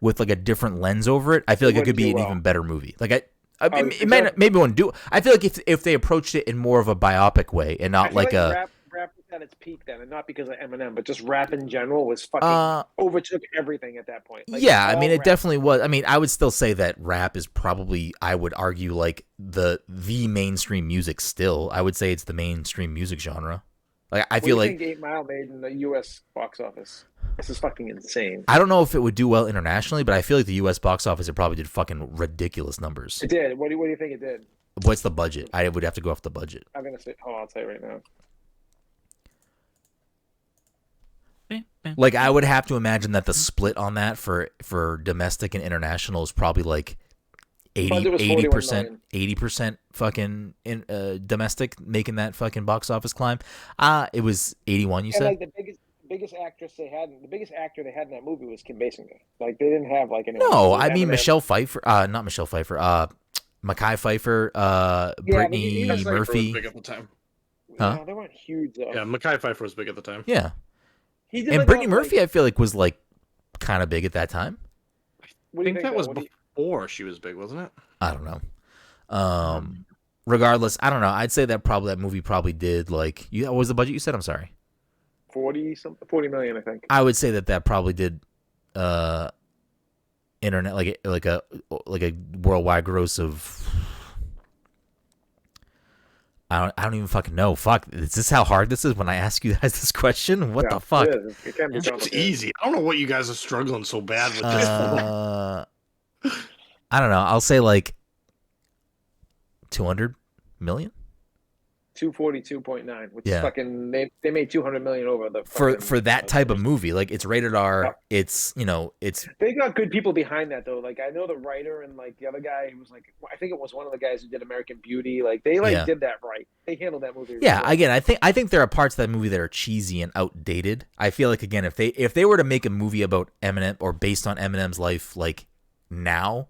with like a different lens over it, I feel like it could be an wouldn't do even well. better movie. Like it sure. maybe wouldn't do. I feel like if they approached it in more of a biopic way and I not feel like a rap was at its peak then, and not because of Eminem, but just rap in general was fucking overtook everything at that point. Like, yeah, I all mean it rap. definitely was. I mean, I would still say that rap is probably, I would argue, like the mainstream music still. I would say it's the mainstream music genre. Like I What do feel you like think 8 Mile made in the U.S. box office? This is fucking insane. I don't know if it would do well internationally, but I feel like the US box office it probably did fucking ridiculous numbers. It did. What do you think it did? What's the budget? I would have to go off the budget. I'm gonna say. Oh, I'll tell you right now. Okay. Like I would have to imagine that the split on that for domestic and international is probably like 80% 80% fucking domestic, making that fucking box office climb. It was 81. You said. And like the biggest actor they had in that movie was Kim Basinger. Like they didn't have like anyone. No, I mean Michelle Pfeiffer. Not Michelle Pfeiffer. Mackay Pfeiffer. Brittany Murphy. Was big at the time. Huh? Yeah, they weren't huge though. Yeah, Mackay Pfeiffer was big at the time. Yeah. And like Brittany Murphy, I feel like was like kind of big at that time. I think that was before she was big, wasn't it? I don't know. Regardless, I don't know. I'd say that movie probably did like what was the budget you said? I'm sorry. 40 million, I think. I would say that probably did internet like a worldwide gross of I don't even fucking know. Fuck, is this how hard this is when I ask you guys this question? What the fuck? It's easy. I don't know what you guys are struggling so bad with this. I don't know. I'll say like 200 million. 242.9, which is fucking they made 200 million over the for that type of movie. Like it's rated R. Yeah. It's it's they got good people behind that though. Like I know the writer and like the other guy who was like I think it was one of the guys who did American Beauty. Like they did that right. They handled that movie. Yeah, really again, I think there are parts of that movie that are cheesy and outdated. I feel like again if they were to make a movie about Eminem or based on Eminem's life like now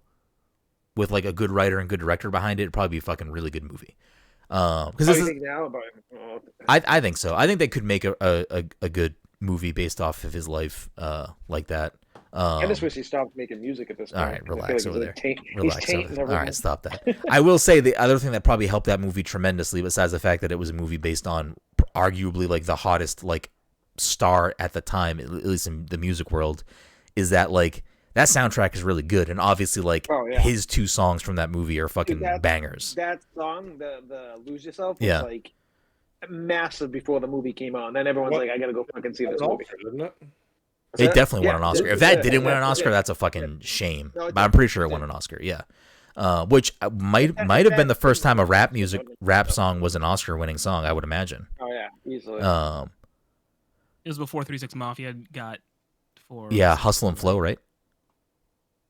with like a good writer and good director behind it, it'd probably be a fucking really good movie. Because I think so. I think they could make a good movie based off of his life like that. I just wish he stopped making music at this point. All right, relax over there. Relax over there. All right, stop that. I will say the other thing that probably helped that movie tremendously, besides the fact that it was a movie based on arguably like the hottest like star at the time, at least in the music world, is that like that soundtrack is really good, and obviously like his two songs from that movie are fucking bangers. That song, the "Lose Yourself," was like massive before the movie came out, and then everyone's like, "I gotta go fucking see this movie." Isn't it? It definitely won an Oscar. If that didn't win an Oscar, that's a fucking shame. No, but I'm pretty sure it won an Oscar. Yeah, which might have been the first time a rap song was an Oscar-winning song. I would imagine. Oh yeah, easily. It was before 3 6 Mafia got for. Yeah, Hustle and Flow, right?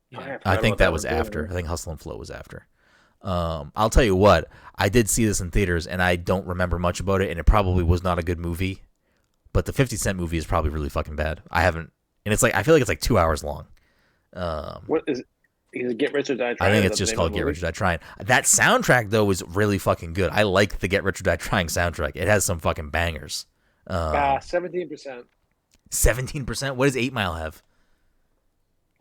Yeah. I think that was after. I think Hustle and Flow was after. I'll tell you what, I did see this in theaters, and I don't remember much about it, and it probably was not a good movie. But the 50 Cent movie is probably really fucking bad. I haven't, and it's like I feel like it's like 2 hours long. What is it? Is it Get Rich or Die Trying? I think it's just called Get Rich or Die Trying. That soundtrack though is really fucking good. I like the Get Rich or Die Trying soundtrack. It has some fucking bangers. 17%. 17%. What does 8 Mile have?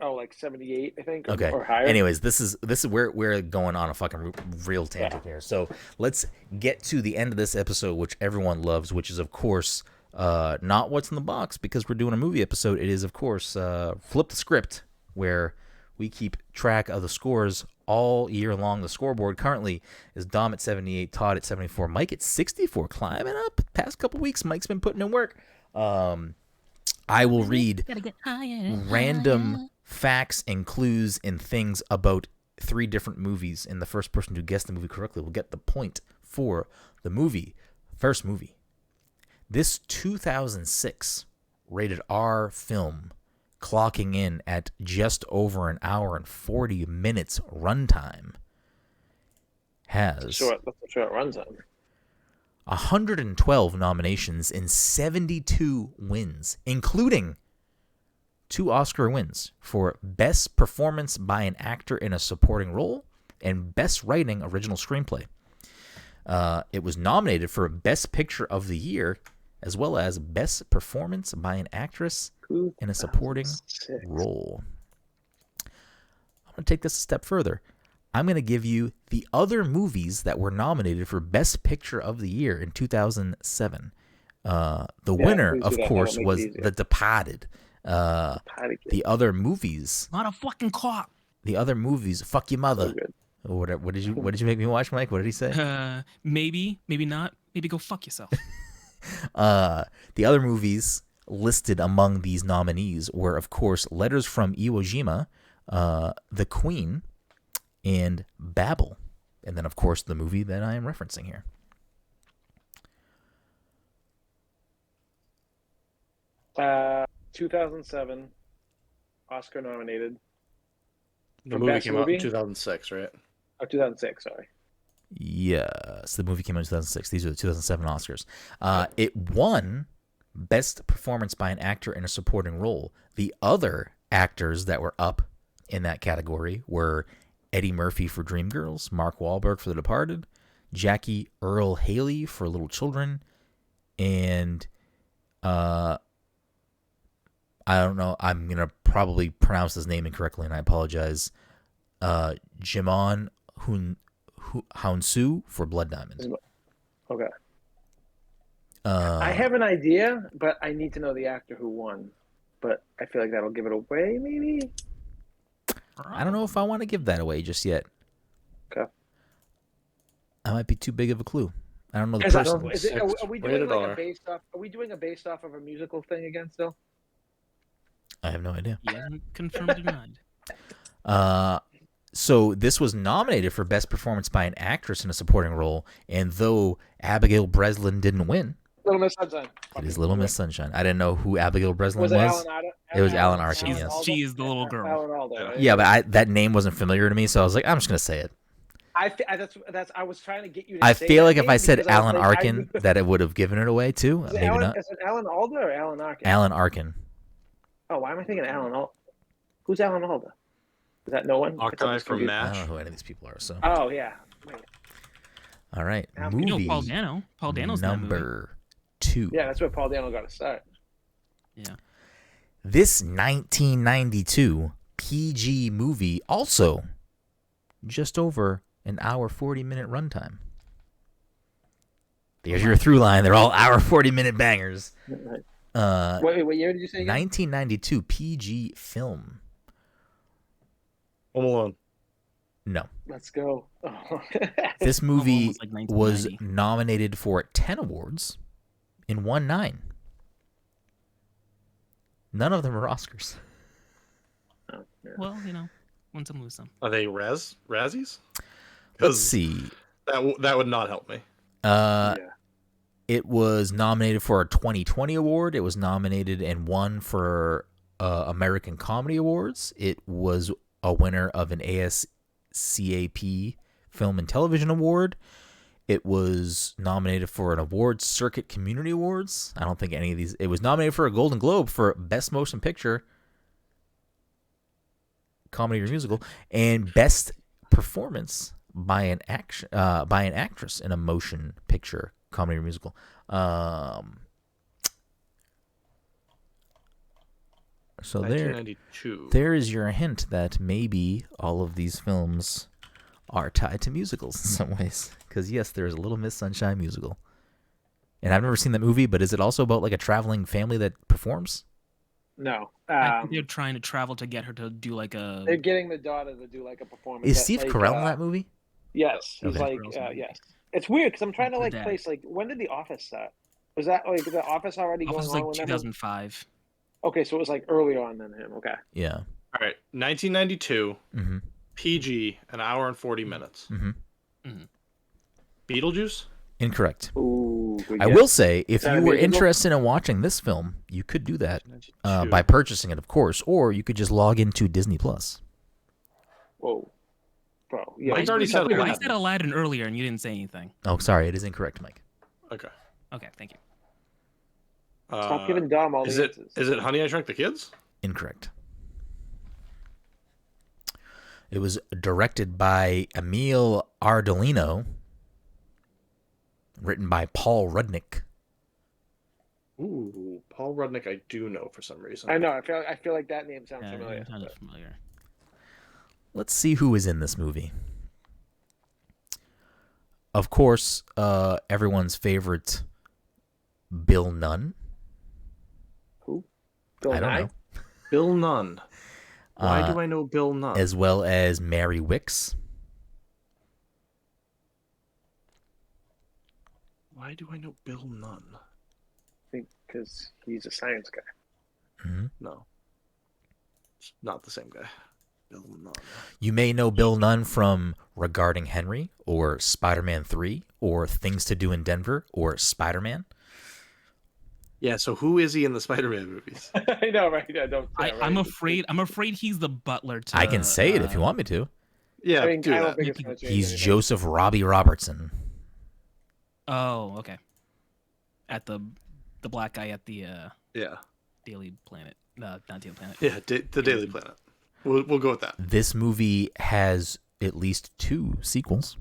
Oh, like 78, I think. Okay. Or higher. Anyways, this is where we're going on a fucking real tangent here. So let's get to the end of this episode, which everyone loves, which is of course not what's in the box because we're doing a movie episode. It is of course Flip the Script, where we keep track of the scores all year long. The scoreboard currently is Dom at 78, Todd at 74, Mike at 64, climbing up. Past couple weeks, Mike's been putting in work. I will read random facts and clues and things about 3 different movies, and the first person to guess the movie correctly will get the point for the movie. First movie. This 2006 rated R film, clocking in at just over an hour and 40 minutes runtime, has that's a short runtime. 112 nominations and 72 wins, including 2 Oscar wins for Best Performance by an Actor in a Supporting Role and Best Writing Original Screenplay. It was nominated for Best Picture of the Year, as well as Best Performance by an Actress in a Supporting Role. I'm going to take this a step further. I'm going to give you the other movies that were nominated for Best Picture of the Year in 2007. The winner, of course, was The Departed. The other movies. Not a fucking cop. The other movies. Fuck your mother. Or whatever. What did you make me watch, Mike? What did he say? Maybe not. Maybe go fuck yourself. The other movies listed among these nominees were, of course, Letters from Iwo Jima, The Queen, and Babel. And then, of course, the movie that I am referencing here. 2007 Oscar nominated. The For movie best came out movie? in 2006, right? Oh, 2006, sorry. Yes, the movie came out in 2006. These are the 2007 Oscars. It won Best Performance by an Actor in a Supporting Role. The other actors that were up in that category were Eddie Murphy for Dreamgirls, Mark Wahlberg for The Departed, Jackie Earle Haley for Little Children, and I don't know. I'm gonna probably pronounce his name incorrectly, and I apologize. Jimon Hounsou for Blood Diamond. Okay. I have an idea, but I need to know the actor who won. But I feel like that'll give it away, maybe? I don't know if I want to give that away just yet. Okay. That might be too big of a clue. I don't know the person. Are we doing like a based off? Are we doing a based off of a musical thing again still? I have no idea. He hasn't confirmed or denied. So this was nominated for Best Performance by an Actress in a Supporting Role, and though Abigail Breslin didn't win, Little Miss Sunshine. it is Little Miss Sunshine. I didn't know who Abigail Breslin was. It was Alan Arkin, yes. She is the little girl. Alan Alda, right? Yeah, but that name wasn't familiar to me, so I was like, I'm just gonna say it. I was trying to get you to I say feel that like if name I said because was Alan like, Arkin, that it would have given it away too. Maybe not. Is it Alan Alda or Alan Arkin? Alan Arkin. Oh, why am I thinking Alan Alda? Who's Alan Alda? Is that no one? Archive from I MASH. don't know who any of these people are. So. Oh yeah. Wait. All right. You Movie You know Paul Dano. Paul Dano's in that movie. number 2. Yeah, that's where Paul Dano got to start. Yeah. This 1992 PG movie also just over an hour 40-minute runtime. There's your through line. They're all hour 40-minute bangers. Wait, what year did you say again? 1992 PG film. Home Alone. No. Let's go. Oh. This movie was like was 1990. nominated for 10 awards and won 9. None of them are Oscars. Oh, yeah. Well, win some, lose some. Are they Razzies? Let's see. That would not help me. Yeah. It was nominated for a 2020 award. It was nominated and won for American Comedy Awards. It was a winner of an ASCAP Film and Television Award. It was nominated for an Awards Circuit Community Awards. I don't think any of these. It was nominated for a Golden Globe for Best Motion Picture, Comedy or Musical, and Best Performance by an actress in a motion picture, comedy or musical. So 1992. there is your hint that maybe all of these films are tied to musicals in some ways. Because yes, there's a Little Miss Sunshine musical, and I've never seen that movie. But is it also about like a traveling family that performs? No. I think they're trying to travel to get her to do like a. They're getting the daughter to do like a performance. Is Steve Carell in that movie? Yes, he's Okay. yes. It's weird because I'm trying to The dad. place when did The Office start? Was that like The Office already Office was going on? like when that was- 2005. Okay, so it was like earlier on than him. Okay. Yeah. All right, 1992. Mm-hmm. PG, an hour and 40 minutes. Mm-hmm. Beetlejuice? Incorrect. Ooh. Good I guess. will say, if that you a were musical? interested in watching this film, you could do that 92. by purchasing it, of course, or you could just log into Disney Plus. Whoa, bro. Yeah. Mike's already said Wait, I Aladdin. said Aladdin earlier and you didn't say anything. Oh, sorry, it is incorrect, Mike. Okay. Okay, thank you. Stop giving Dom all Is the it answers. is it Honey I Shrunk the Kids? Incorrect. It was directed by Emil Ardolino, written by Paul Rudnick. Ooh, Paul Rudnick I do know for some reason. I know. I feel like that name sounds Yeah, familiar. it sounded familiar. Let's see who is in this movie. Of course, everyone's favorite, Bill Nunn. Who? Bill I don't Nye? know. Bill Nunn. Why do I know Bill Nunn? As well as Mary Wicks. Why do I know Bill Nunn? I think because he's a science guy. Mhm. No. It's not the same guy. Bill Nunn. You may know Bill Nunn from Regarding Henry, or Spider-Man 3, or Things to Do in Denver, or Spider-Man. Yeah, so who is he in the Spider-Man movies? I know, right? Yeah, don't. I'm afraid he's the butler to. I can say it if you want me to. Yeah, I mean, do I don't that. think it's going to change. He's anything. Joseph Robbie Robertson. Oh, okay. At the black guy at the Yeah. Daily Planet. Not Daily Planet. Yeah, the Daily Planet. We'll go with that. This movie has at least 2 sequels.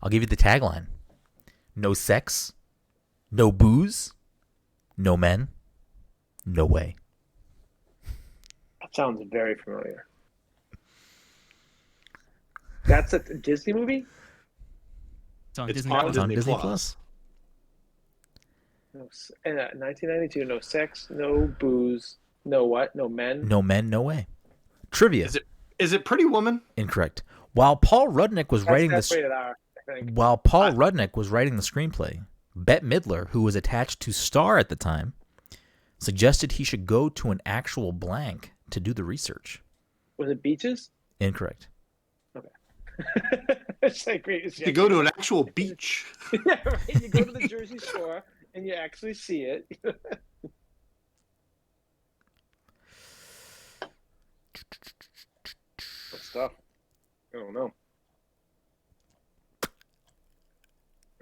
I'll give you the tagline. No sex, no booze, no men, no way. That sounds very familiar. That's a Disney movie? It's on It's Disney on Plus. It's on Disney Disney Plus. No, 1992, no sex, no booze, no what? No men? No men, no way. Trivia. Is it Pretty Woman? Incorrect. While Paul Rudnick was writing That's this, rated R, I think. while Paul Rudnick was writing the screenplay, Bette Midler, who was attached to Star at the time, suggested he should go to an actual blank to do the research. Was it Beaches? Incorrect. It's like great. You go to an actual beach. Yeah, right. You go to the Jersey Shore and you actually see it. Good stuff. I don't know.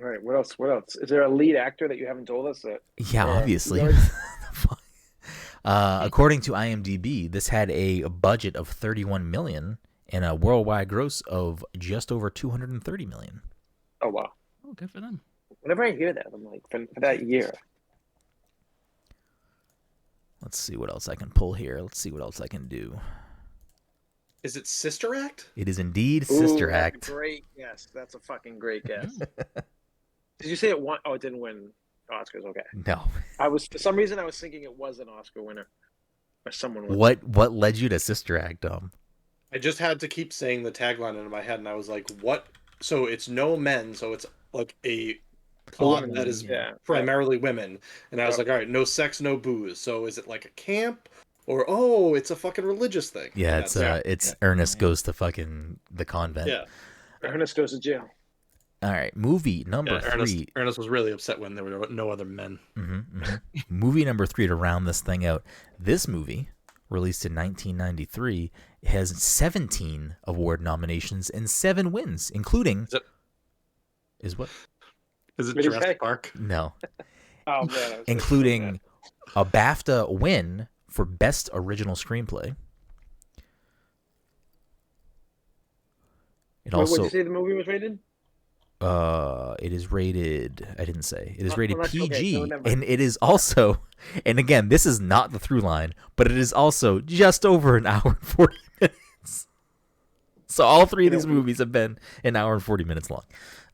All right, what else? What else? Is there a lead actor that you haven't told us that? Yeah, Or- obviously. you already- According to IMDb, this had a budget of $31 million and a worldwide gross of just over $230 million. Oh wow! Oh, good for them. Whenever I hear that, I'm like, for that year. Let's see what else I can pull here. Let's see what else I can do. Is it Sister Act? It is indeed Sister Ooh, that's a Act. great guess. That's a fucking great guess. Did you say it won? Oh, it didn't win Oscars. Okay. No. For some reason I was thinking it was an Oscar winner, or someone was. What led you to Sister Act, I just had to keep saying the tagline in my head, and I was like, what? So it's no men, so it's like a plot women, that is yeah. primarily women. And I was like, all right, no sex, no booze. So is it like a camp? Or, oh, it's a fucking religious thing. Yeah, And it's Ernest goes to fucking the convent. Yeah. Ernest goes to jail. All right, movie number 3. Ernest was really upset when there were no other men. Movie number 3 to round this thing out. This movie, released in 1993, has 17 award nominations and 7 wins, including... Is what? Is it What did he say? Jurassic Park? No. Oh man! Including a BAFTA win for Best Original Screenplay. It What did also... you say the movie was rated? It is rated. I didn't say. It is Oh, rated well, that's okay. PG, No, never mind. and it is also. And again, this is not the through line, but it is also just over an hour and 40 minutes. So all 3 of these movies have been an hour and 40 minutes long.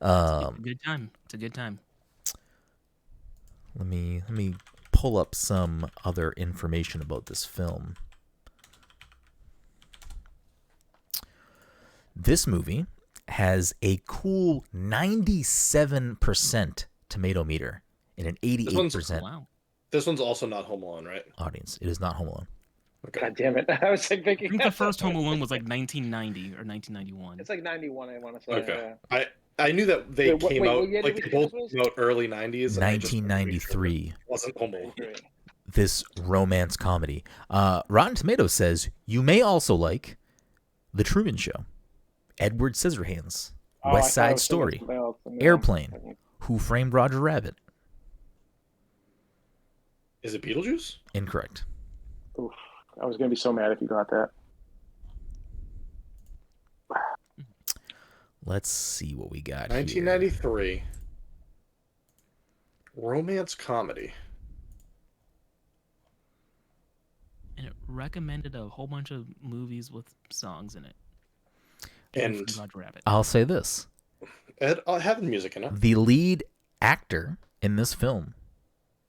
It's a good time. It's a good time. Let me pull up some other information about this film. This movie has a cool 97% tomato meter and an 88% Wow. This one's also not Home Alone, right? audience. It is not Home Alone. Okay. God damn it! I was like I thinking. think the first Home Alone was like 1990 or 1991. It's like 91. I want to say. Okay. I knew that they Wait, came wait, out what year did like we they say both this was? came out early 90s. and I just wanted to make sure 1993. it wasn't Home Alone. This romance comedy. Rotten Tomatoes says you may also like The Truman Show, Edward Scissorhands, Oh, West Side Story, Airplane, Who Framed Roger Rabbit. Is it Beetlejuice? Incorrect. Oof, I was gonna be so mad if you got that. Let's see what we got here. 1993. Romance comedy. And it recommended a whole bunch of movies with songs in it. And Roger Rabbit. I'll say this. Ed, have the music in it. The lead actor in this film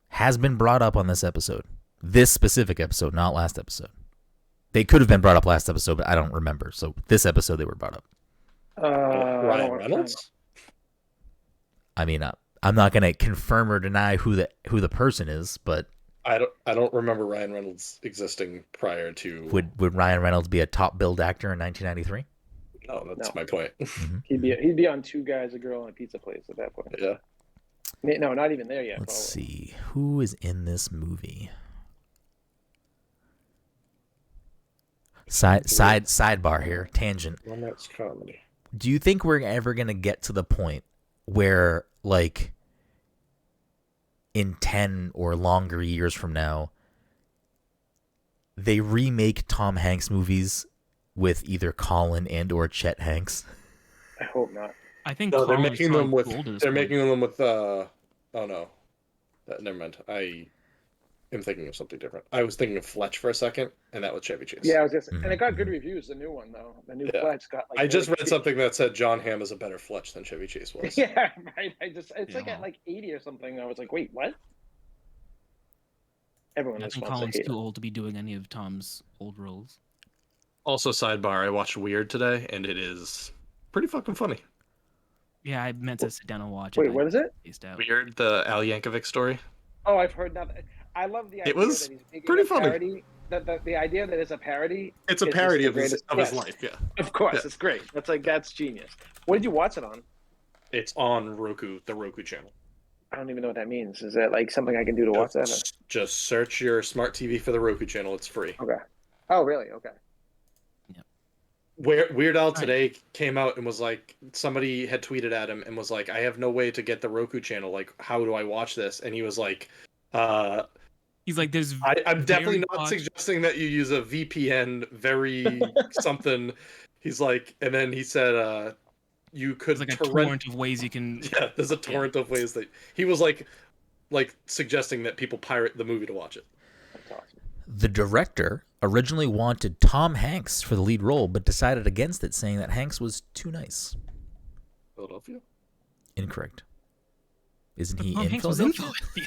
has been brought up on this episode. This specific episode, not last episode. They could have been brought up last episode, but I don't remember. So this episode they were brought up. Ryan Reynolds? I mean, I'm not going to confirm or deny who the person is, but I don't remember Ryan Reynolds existing prior to. would Ryan Reynolds be a top billed actor in 1993? Oh, that's my point. He'd be on Two Guys, a Girl, and a Pizza Place at that point. Yeah. No, not even there yet. Let's probably. see. Who is in this movie? Sidebar here. Tangent. Romance comedy. Do you think we're ever going to get to the point where, like, in 10 or longer years from now, they remake Tom Hanks movies with either Colin and or Chet Hanks? I hope not. I think No, they're Colin's making them with. too old at this They're point. making them with. Oh no, never mind. I am thinking of something different. I was thinking of Fletch for a second, and that was Chevy Chase. Yeah, I was just, and it got good reviews. The new one though, the new Fletch got like. I just read something that said John Hamm is a better Fletch than Chevy Chase was. Yeah, right. It's like at like 80 or something. I was like, wait, what? Everyone I just think wants Colin's to hate too it. old to be doing any of Tom's old roles. Also, sidebar: I watched Weird today, and it is pretty fucking funny. Yeah, I meant to sit down and watch it. Wait, what is it? Weird, the Al Yankovic story. Oh, I've heard that. I love the idea It was that he's making pretty a funny. parody. The idea that it's a parody. It's a is parody just of the his greatest- life. Yeah, Of course, Yeah. it's great. That's genius. What did you watch it on? it's on Roku, the Roku channel. I don't even know what that means. Is that like something I can do to watch that? Just search your smart TV for the Roku channel. It's free. Okay. Oh, really? Okay. Weird Al today came out and was like, somebody had tweeted at him and was like, I have no way to get the Roku channel. Like, how do I watch this? And he was like, he's like, there's. I'm definitely very not much- suggesting that you use a VPN, very something. He's like, and then he said, you could There's like a torrent of ways you can. Yeah, there's a torrent of ways that he was like suggesting that people pirate the movie to watch it. That's awesome. The director originally wanted Tom Hanks for the lead role, but decided against it, saying that Hanks was too nice. Philadelphia? Incorrect. Isn't he Tom in Hanks was in Philadelphia?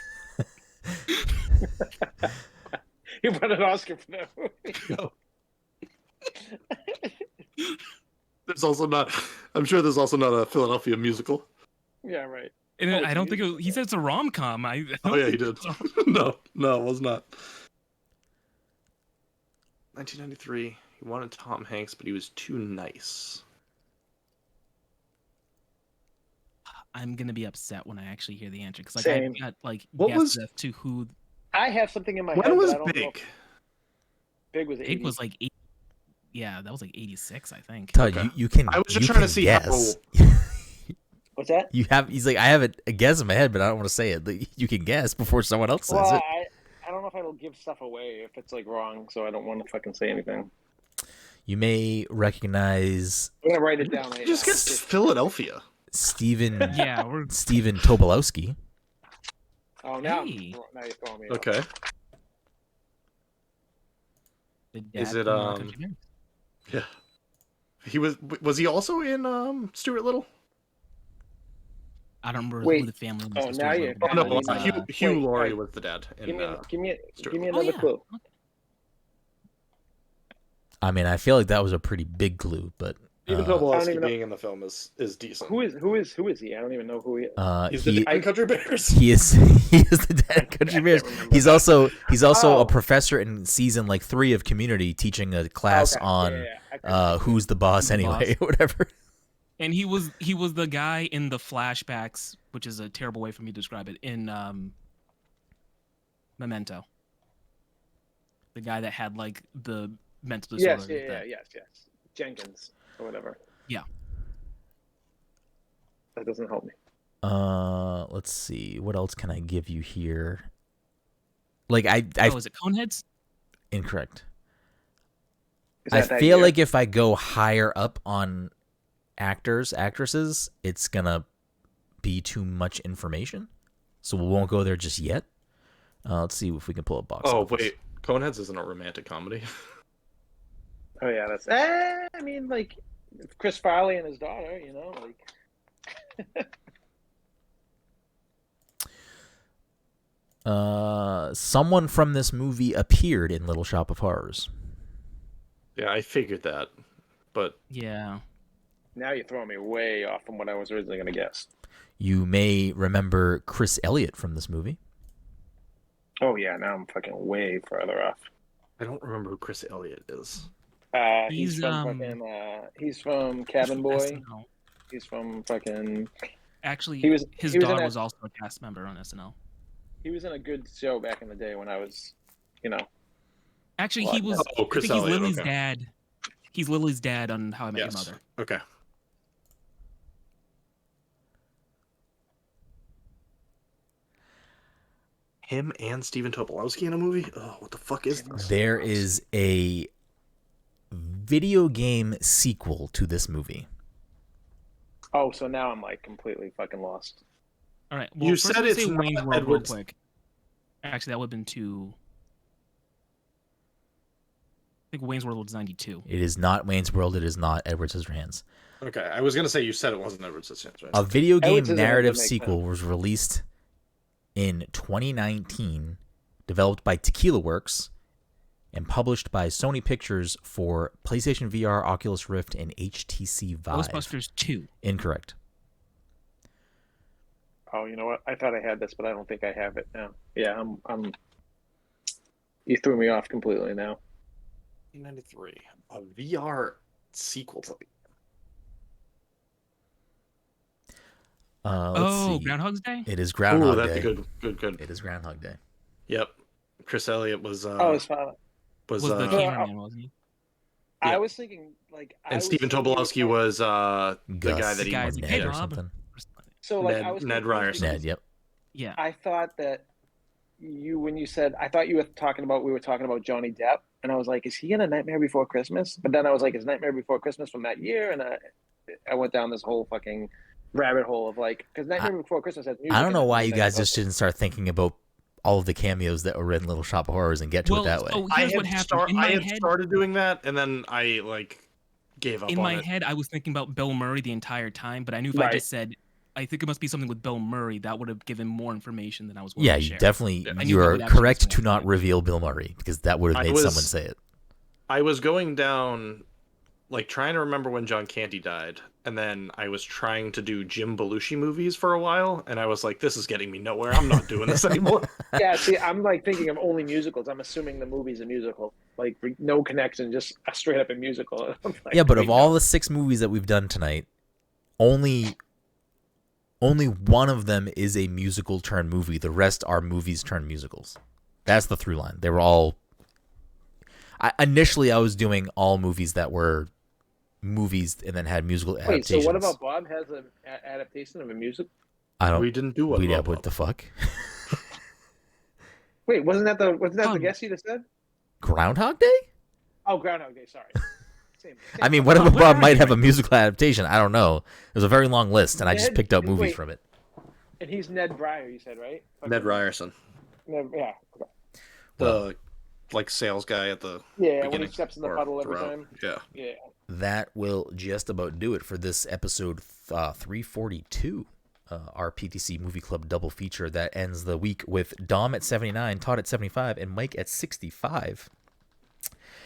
Philadelphia. He won an Oscar for that movie. There's also not. I'm sure there's also not a Philadelphia musical. Yeah, right. And Oh, I don't think musical. he said it's a rom com. Oh yeah, he did. No, it was not. 1993. He wanted Tom Hanks, but he was too nice. I'm gonna be upset when I actually hear the answer because like Same. I got like What guesses was- as to who I have something in my head. When was but I don't know Big? if- Big was 80. Big was like 8. Yeah, that was like 86, I think. Todd, Okay. you can. I was just you trying to can see guess. What's that? You have. He's like, I have a guess in my head, but I don't want to say it. Like, you can guess before someone else says Well, it. I don't know if it'll give stuff away if it's like wrong, so I don't want to fucking say anything. You may recognize I'm gonna write it down. Right Just now. get Philadelphia. Stephen Yeah, we're Stephen Tobolowsky. Oh, now, Hey. now you're throwing me. off. Okay. the dad Is it, from Country Bears. Yeah. He was he also in Stuart Little? I don't remember Wait. who the family Oh, was. now you're- Oh no, Yeah, he's, Hugh wait, Laurie wait. was the dad. Give In, me, Stuart give me Little. another clue. Okay. I mean, I feel like that was a pretty big clue, but Even I don't Tobolowsky even know- being in the film is decent. Who is he? I don't even know who he is. He's the dad in Country Bears. he is the dad of Country Bears. remember He's that. also Oh. a professor in season like 3 of Community, teaching a class Okay, on yeah. I couldn't- who's the boss Who's the anyway, boss? or whatever. And he was the guy in the flashbacks, which is a terrible way for me to describe it, in Memento. The guy that had like the mental disorder. yes. Jenkins or whatever. Yeah. That doesn't help me. Let's see. What else can I give you here? Like I Is it Coneheads? incorrect. Is I that feel year? like if I go higher up on actresses, it's gonna be too much information. So we won't go there just yet. Let's see if we can pull a box. Oh office. wait, Coneheads isn't a romantic comedy. Oh yeah, that's. I mean, like Chris Farley and his daughter. You know, like. Someone from this movie appeared in Little Shop of Horrors. Yeah, I figured that, but Yeah. Now you're throwing me way off from what I was originally going to guess. You may remember Chris Elliott from this movie. Oh yeah, now I'm fucking way further off. I don't remember who Chris Elliott is. He's from fucking. He's from Cabin Boy. SNL. He's from fucking. Actually, his he daughter was also a cast member on SNL. He was in a good show back in the day when I was, Actually, he was. Oh, Chris I think he's Elliott, Lily's okay. dad. He's Lily's dad on How I Met Your Mother. Okay. Him and Steven Tobolowsky in a movie? Oh, what the fuck is this? There is a video game sequel to this movie. Oh, so now I'm like completely fucking lost. All right. Well, You first said let's it's say not Wayne's World Edward's- real quick. Actually, that would have been too. I think Wayne's World was 92. It is not Wayne's World. It is not Edward Scissorhands. Okay, I was gonna say you said it wasn't Edward Scissorhands, right? A video game Edward Scissorhands narrative would make sequel sense. was released in 2019, developed by Tequila Works, and published by Sony Pictures for PlayStation VR, Oculus Rift, and HTC Vive. Ghostbusters 2. Incorrect. Oh, you know what? I thought I had this, but I don't think I have it now. Yeah, I'm. You threw me off completely now. 1993. A VR sequel to Let's see. Groundhog's Day? It is Groundhog that's Day. good. It is Groundhog Day. Yep. Chris Elliott was His father. Was the cameraman, wasn't he? I Yeah. was thinking like. and Steven Tobolowsky was the Gus. guy that The he guy- Ned Hey, or Bob. something. So like Ned- I was Ned confused Ryerson. because Ned, yep. Yeah. I thought that when you said I thought we were talking about Johnny Depp, and I was like, is he in A Nightmare Before Christmas? But then I was like, is Nightmare Before Christmas from that year? And I went down this whole fucking rabbit hole of like, because Nightmare Before Christmas has music. I don't in know it, why and you then guys I was just didn't start thinking about all of the cameos that were in Little Shop of Horrors and get to it that way. So I here's had, what happened. In I my had head, started doing that, and then I gave up in on my it. head, I was thinking about Bill Murray the entire time, but I knew if I Right. just said, I think it must be something with Bill Murray, that would have given more information than I was willing Yeah, to you share. definitely, I knew you that are would actually correct be to not something. reveal Bill Murray, because that would have I made was- someone say it. I was going down, trying to remember when John Candy died, and then I was trying to do Jim Belushi movies for a while, and I was like, this is getting me nowhere. I'm not doing this anymore. Yeah, see, I'm like thinking of only musicals. I'm assuming the movie's a musical, like no connection, just a straight up a musical. I'm like, Yeah, but of wait, all no. the 6 movies that we've done tonight, only one of them is a musical turn movie. The rest are movies turn musicals. That's the through line. They were all. Initially, I was doing all movies that were movies and then had musical Wait, adaptations. so what about Bob has an adaptation of a music? I don't. We didn't do one. We Rob. what the fuck? Wait, wasn't that the guess you just said? Groundhog Day? Oh, Groundhog Day. Sorry. Same. I mean, whatever Where Bob are might you have a right musical adaptation. I don't know. It was a very long list, and I just Ned- picked out movies wait. from it. And he's Ned Breyer, you said, right? Ned Ryerson, Yeah. the sales guy at the Yeah, when beginning. he steps in the or puddle every throughout. time. Yeah. Yeah. That will just about do it for this episode 342, our PTC Movie Club double feature that ends the week with Dom at 79, Todd at 75, and Mike at 65.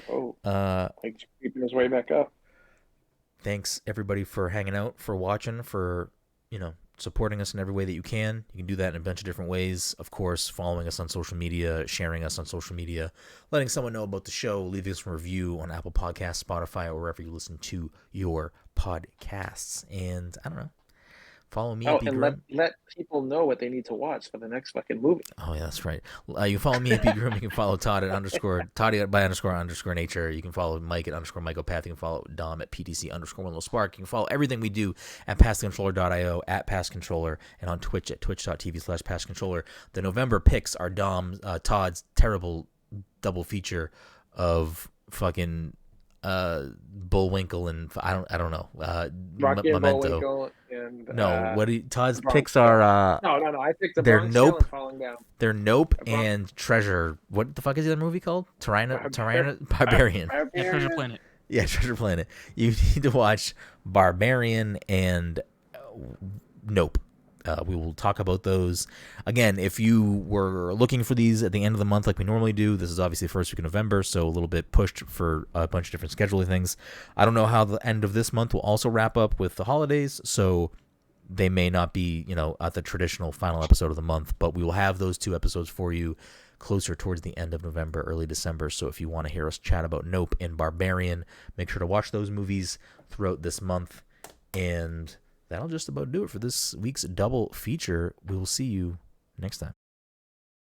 Oh, Mike's creeping his way back up. Thanks everybody for hanging out, for watching, for supporting us in every way that you can. You can do that in a bunch of different ways. Of course, following us on social media, sharing us on social media, letting someone know about the show, leaving us a review on Apple Podcasts, Spotify, or wherever you listen to your podcasts. And I don't know. Follow me. Oh, at and let people know what they need to watch for the next fucking movie. Oh yeah, that's right. You can follow me at @bgroom. You can follow Todd at Toddy by _ nature. You can follow Mike at _Mycopath. You can follow Dom at PTC _ Spark. You can follow everything we do at PassController.io, at PassController, and on Twitch at twitch.tv/PassController. The November picks are Todd's terrible double feature of fucking Bullwinkle and I don't know. Rocky and Memento. Bullwinkle and No, Todd's Bronx picks are No. I picked the they're Bronx Nope. Tale and Falling Down. they're Nope Bronx- and Treasure. What the fuck is the other movie called? Barbarian. Yeah, Treasure Planet. Yeah, Treasure Planet. You need to watch Barbarian and Nope. We will talk about those. Again, if you were looking for these at the end of the month like we normally do, this is obviously the first week of November, so a little bit pushed for a bunch of different scheduling things. I don't know how the end of this month will also wrap up with the holidays, so they may not be, at the traditional final episode of the month, but we will have those 2 episodes for you closer towards the end of November, early December. So if you want to hear us chat about Nope and Barbarian, make sure to watch those movies throughout this month. And that'll just about do it for this week's double feature. We will see you next time.